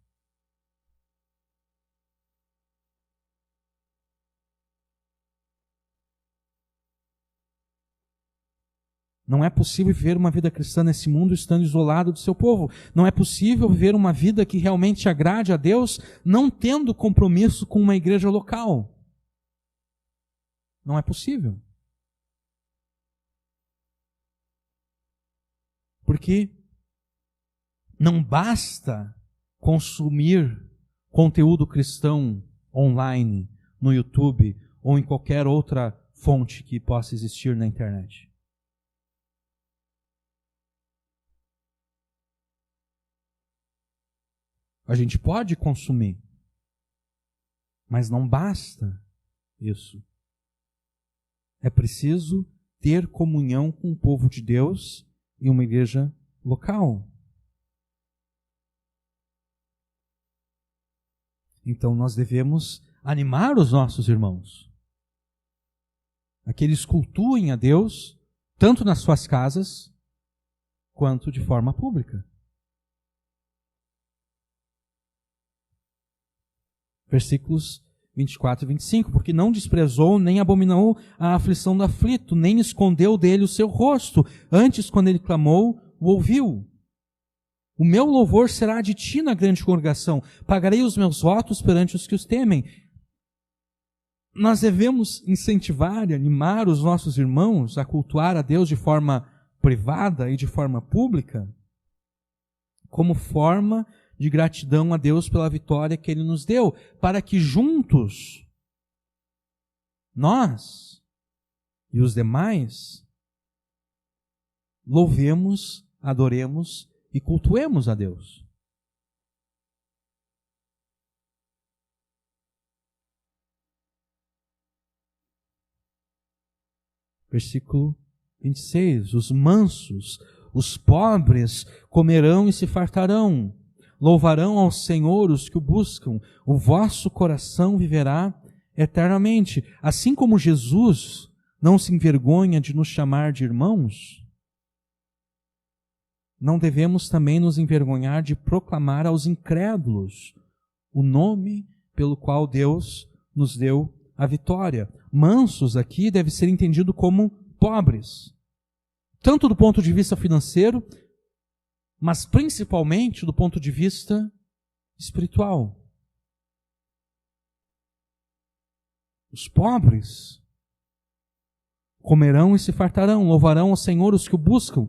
Não é possível viver uma vida cristã nesse mundo estando isolado do seu povo. Não é possível viver uma vida que realmente agrade a Deus não tendo compromisso com uma igreja local. Não é possível. Porque não basta consumir conteúdo cristão online, no YouTube ou em qualquer outra fonte que possa existir na internet. A gente pode consumir, mas não basta isso. É preciso ter comunhão com o povo de Deus em uma igreja local. Então nós devemos animar os nossos irmãos a que eles cultuem a Deus, tanto nas suas casas, quanto de forma pública. Versículos 24 e 25, porque não desprezou nem abominou a aflição do aflito, nem escondeu dele o seu rosto, antes quando ele clamou, o ouviu. O meu louvor será de ti na grande congregação, pagarei os meus votos perante os que os temem. Nós devemos incentivar e animar os nossos irmãos a cultuar a Deus de forma privada e de forma pública, como forma de gratidão a Deus pela vitória que Ele nos deu, para que juntos, nós e os demais, louvemos, adoremos e cultuemos a Deus. Versículo 26, os mansos, os pobres comerão e se fartarão. Louvarão ao Senhor os que o buscam, o vosso coração viverá eternamente. Assim como Jesus não se envergonha de nos chamar de irmãos, não devemos também nos envergonhar de proclamar aos incrédulos o nome pelo qual Deus nos deu a vitória. Mansos aqui deve ser entendido como pobres, tanto do ponto de vista financeiro, mas principalmente do ponto de vista espiritual. Os pobres comerão e se fartarão, louvarão ao Senhor os que o buscam,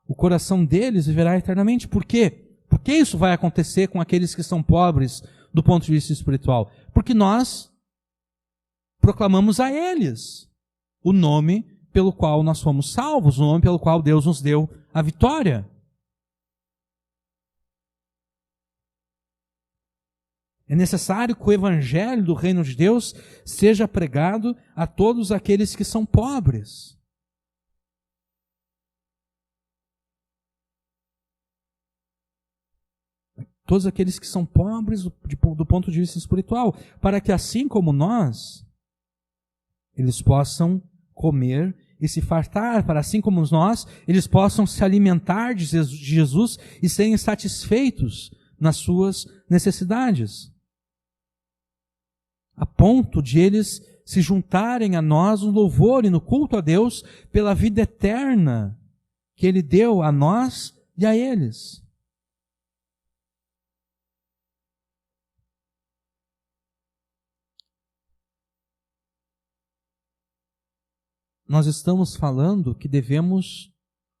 o coração deles viverá eternamente. Por quê? Por que isso vai acontecer com aqueles que são pobres do ponto de vista espiritual? Porque nós proclamamos a eles o nome pelo qual nós fomos salvos, o nome pelo qual Deus nos deu a vitória. É necessário que o evangelho do reino de Deus seja pregado a todos aqueles que são pobres. todos aqueles que são pobres do ponto de vista espiritual, para que assim como nós, eles possam comer e se fartar, para assim como nós, eles possam se alimentar de Jesus e serem satisfeitos nas suas necessidades, a ponto de eles se juntarem a nós no louvor e no culto a Deus pela vida eterna que Ele deu a nós e a eles. Nós estamos falando que devemos,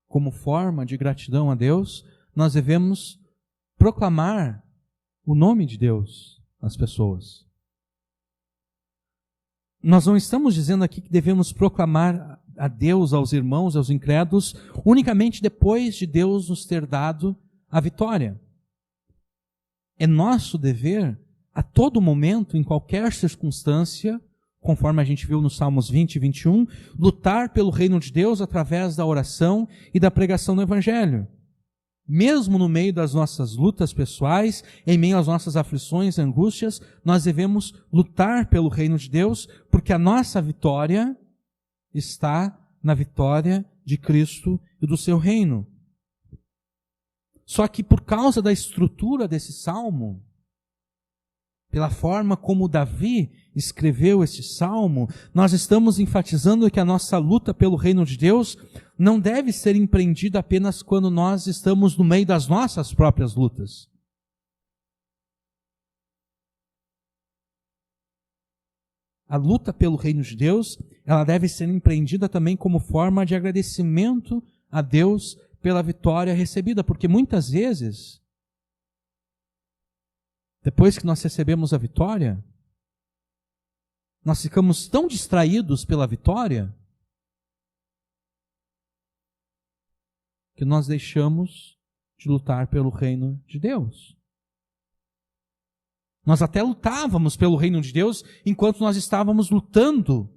como forma de gratidão a Deus, nós devemos proclamar o nome de Deus às pessoas. Nós não estamos dizendo aqui que devemos proclamar a Deus, aos irmãos, aos incrédulos, unicamente depois de Deus nos ter dado a vitória. É nosso dever, a todo momento, em qualquer circunstância, conforme a gente viu nos Salmos 20 e 21, lutar pelo reino de Deus através da oração e da pregação do Evangelho. Mesmo no meio das nossas lutas pessoais, em meio às nossas aflições e angústias, nós devemos lutar pelo reino de Deus, porque a nossa vitória está na vitória de Cristo e do seu reino. Só que por causa da estrutura desse salmo, pela forma como Davi escreveu este salmo, nós estamos enfatizando que a nossa luta pelo reino de Deus não deve ser empreendida apenas quando nós estamos no meio das nossas próprias lutas. A luta pelo reino de Deus, ela deve ser empreendida também como forma de agradecimento a Deus pela vitória recebida, porque muitas vezes, depois que nós recebemos a vitória, nós ficamos tão distraídos pela vitória que nós deixamos de lutar pelo reino de Deus. Nós até lutávamos pelo reino de Deus enquanto nós estávamos lutando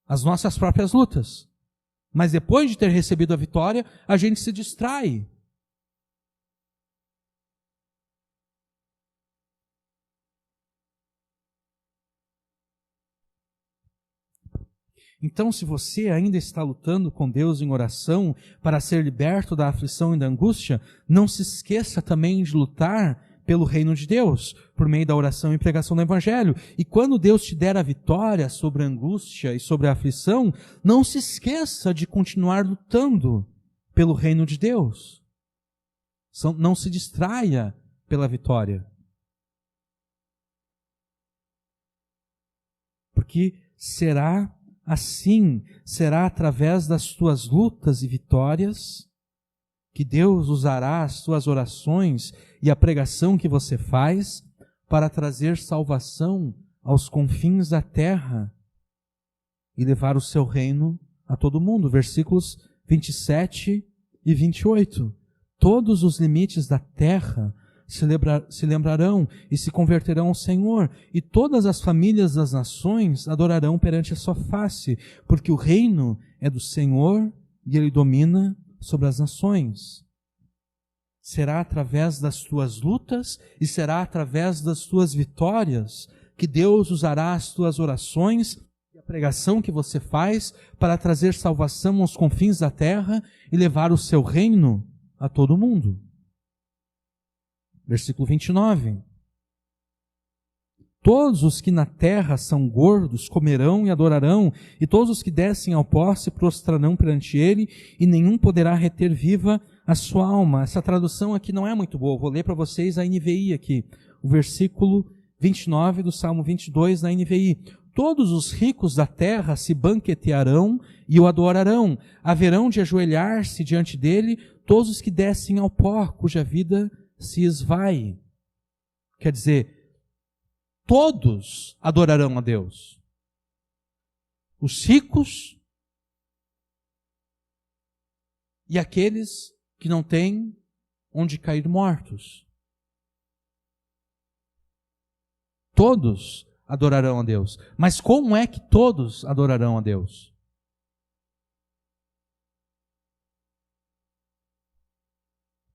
as nossas próprias lutas. Mas depois de ter recebido a vitória, a gente se distrai. Então, se você ainda está lutando com Deus em oração para ser liberto da aflição e da angústia, não se esqueça também de lutar pelo reino de Deus, por meio da oração e pregação do Evangelho. E quando Deus te der a vitória sobre a angústia e sobre a aflição, não se esqueça de continuar lutando pelo reino de Deus. Não se distraia pela vitória. Porque será assim, será através das tuas lutas e vitórias que Deus usará as tuas orações e a pregação que você faz para trazer salvação aos confins da terra e levar o seu reino a todo mundo. Versículos 27 e 28. Todos os limites da terra se lembrarão e se converterão ao Senhor, e todas as famílias das nações adorarão perante a sua face, porque o reino é do Senhor e Ele domina sobre as nações. Será através das tuas lutas e será através das tuas vitórias que Deus usará as tuas orações e a pregação que você faz para trazer salvação aos confins da terra e levar o seu reino a todo mundo. Versículo 29. Todos os que na terra são gordos comerão e adorarão, e todos os que descem ao pó se prostrarão perante ele, e nenhum poderá reter viva a sua alma. Essa tradução aqui não é muito boa. Vou ler para vocês a NVI aqui. O versículo 29 do Salmo 22 na NVI. Todos os ricos da terra se banquetearão e o adorarão. Haverão de ajoelhar-se diante dele todos os que descem ao pó, cuja vida se esvai. Quer dizer, todos adorarão a Deus. Os ricos e aqueles que não têm onde cair mortos. Todos adorarão a Deus. Mas como é que todos adorarão a Deus?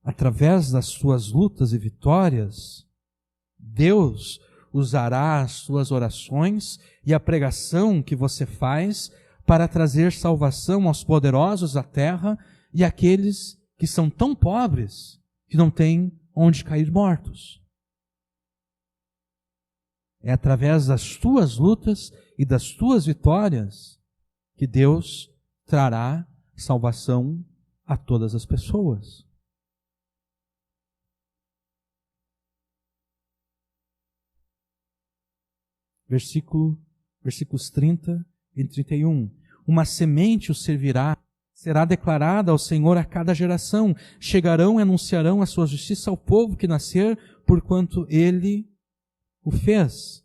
através das suas lutas e vitórias, Deus usará as suas orações e a pregação que você faz para trazer salvação aos poderosos da terra e àqueles que são tão pobres que não têm onde cair mortos. É através das tuas lutas e das tuas vitórias que Deus trará salvação a todas as pessoas. Versículos 30 e 31. Uma semente o servirá, será declarada ao Senhor a cada geração. Chegarão e anunciarão a sua justiça ao povo que nascer, porquanto ele o fez.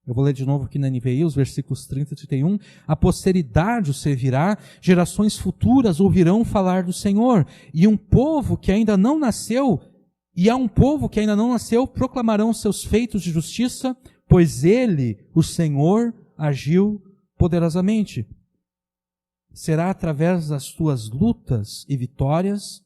Eu vou ler de novo aqui na NVI, os versículos 30 e 31. A posteridade o servirá, gerações futuras ouvirão falar do Senhor. E um povo que ainda não nasceu, proclamarão seus feitos de justiça, pois ele, o Senhor, agiu poderosamente. Será através das tuas lutas e vitórias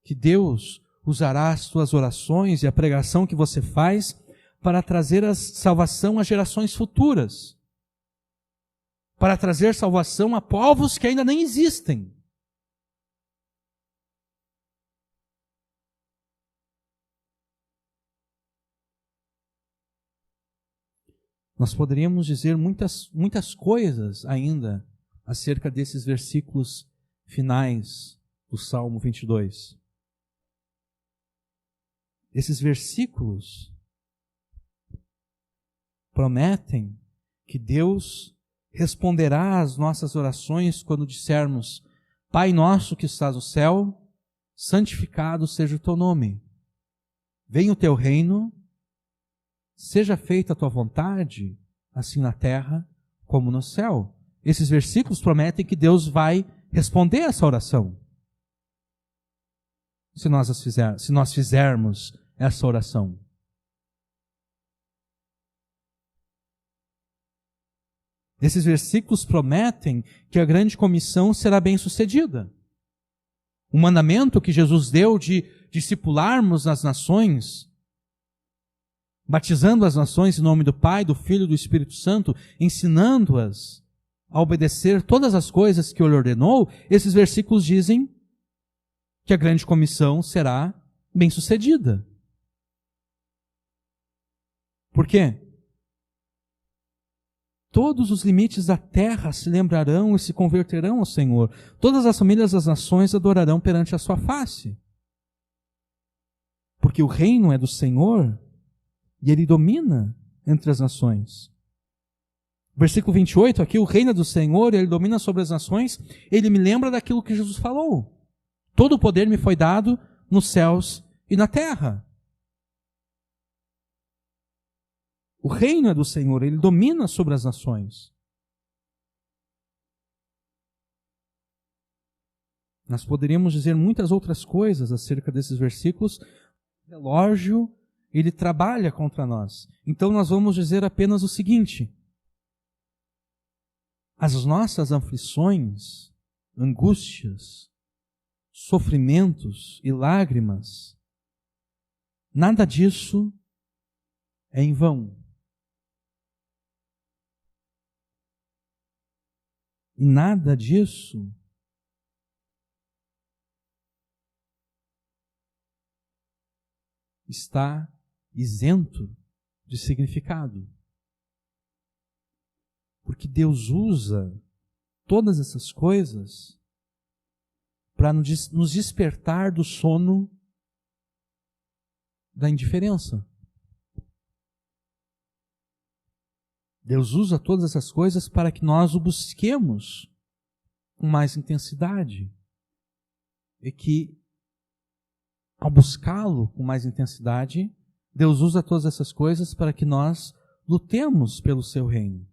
que Deus usará as tuas orações e a pregação que você faz para trazer a salvação às gerações futuras, para trazer salvação a povos que ainda nem existem. Nós poderíamos dizer muitas coisas ainda acerca desses versículos finais do Salmo 22. Esses versículos prometem que Deus responderá às nossas orações quando dissermos: Pai nosso que estás no céu, santificado seja o teu nome. Venha o teu reino, seja feita a tua vontade, assim na terra como no céu. Esses versículos prometem que Deus vai responder essa oração. Se nós fizermos essa oração. Esses versículos prometem que a grande comissão será bem sucedida. O mandamento que Jesus deu de discipularmos as nações, batizando as nações em nome do Pai, do Filho e do Espírito Santo, ensinando-as a obedecer todas as coisas que Ele ordenou, esses versículos dizem que a grande comissão será bem sucedida. Por quê? Todos os limites da terra se lembrarão e se converterão ao Senhor. Todas as famílias das nações adorarão perante a sua face. Porque o reino é do Senhor e Ele domina entre as nações. Versículo 28, aqui, o reino é do Senhor e Ele domina sobre as nações. Ele me lembra daquilo que Jesus falou. Todo o poder me foi dado nos céus e na terra. O reino é do Senhor, Ele domina sobre as nações. Nós poderíamos dizer muitas outras coisas acerca desses versículos. O relógio, ele trabalha contra nós. Então nós vamos dizer apenas o seguinte: as nossas aflições, angústias, sofrimentos e lágrimas, nada disso é em vão. E nada disso está isento de significado. Porque Deus usa todas essas coisas para nos despertar do sono da indiferença. Deus usa todas essas coisas para que nós o busquemos com mais intensidade. E que, ao buscá-lo com mais intensidade, Deus usa todas essas coisas para que nós lutemos pelo seu reino.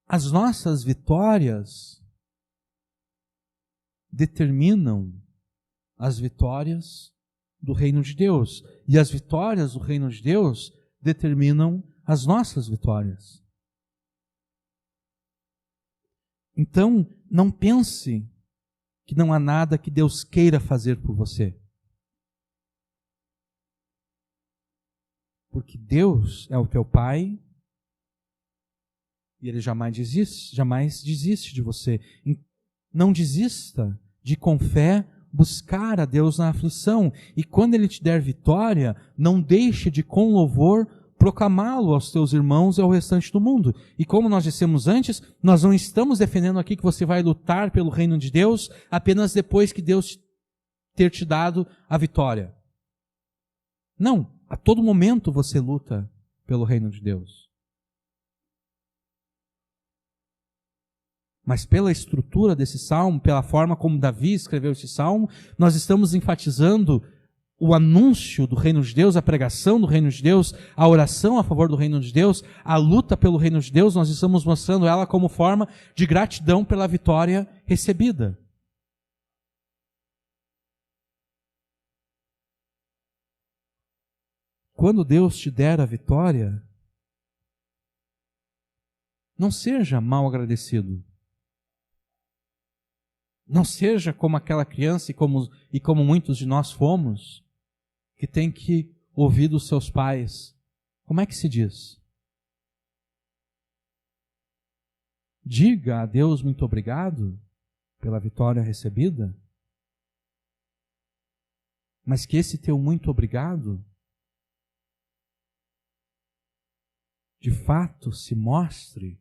As nossas vitórias determinam as vitórias do reino de Deus. E as vitórias do reino de Deus determinam as nossas vitórias. Então, não pense que não há nada que Deus queira fazer por você. Porque Deus é o teu Pai e Ele jamais desiste de você. Não desista de, com fé, buscar a Deus na aflição. E quando Ele te der vitória, não deixe de, com louvor, proclamá-lo aos teus irmãos e ao restante do mundo. E como nós dissemos antes, nós não estamos defendendo aqui que você vai lutar pelo reino de Deus apenas depois que Deus ter te dado a vitória. Não, a todo momento você luta pelo reino de Deus. Mas pela estrutura desse salmo, pela forma como Davi escreveu esse salmo, nós estamos enfatizando o anúncio do reino de Deus, a pregação do reino de Deus, a oração a favor do reino de Deus, a luta pelo reino de Deus, nós estamos mostrando ela como forma de gratidão pela vitória recebida. Quando Deus te der a vitória, não seja mal agradecido. Não seja como aquela criança e como muitos de nós fomos, que tem que ouvir dos seus pais. Como é que se diz? Diga a Deus muito obrigado pela vitória recebida, mas que esse teu muito obrigado de fato se mostre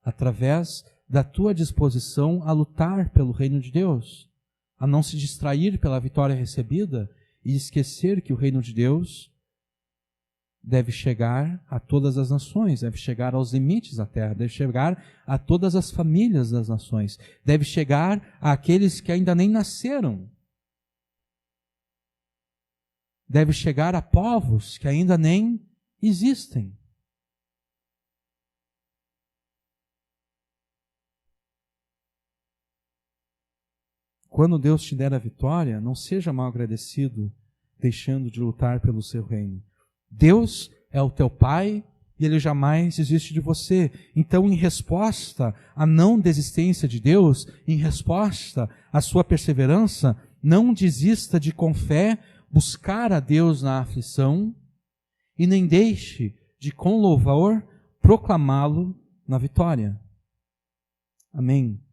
através da tua disposição a lutar pelo reino de Deus, a não se distrair pela vitória recebida e esquecer que o reino de Deus deve chegar a todas as nações, deve chegar aos limites da terra, deve chegar a todas as famílias das nações, deve chegar àqueles que ainda nem nasceram, deve chegar a povos que ainda nem existem. Quando Deus te der a vitória, não seja mal agradecido, deixando de lutar pelo seu reino. Deus é o teu Pai e Ele jamais desiste de você. Então, em resposta à não desistência de Deus, em resposta à sua perseverança, não desista de, com fé, buscar a Deus na aflição e nem deixe de, com louvor, proclamá-lo na vitória. Amém.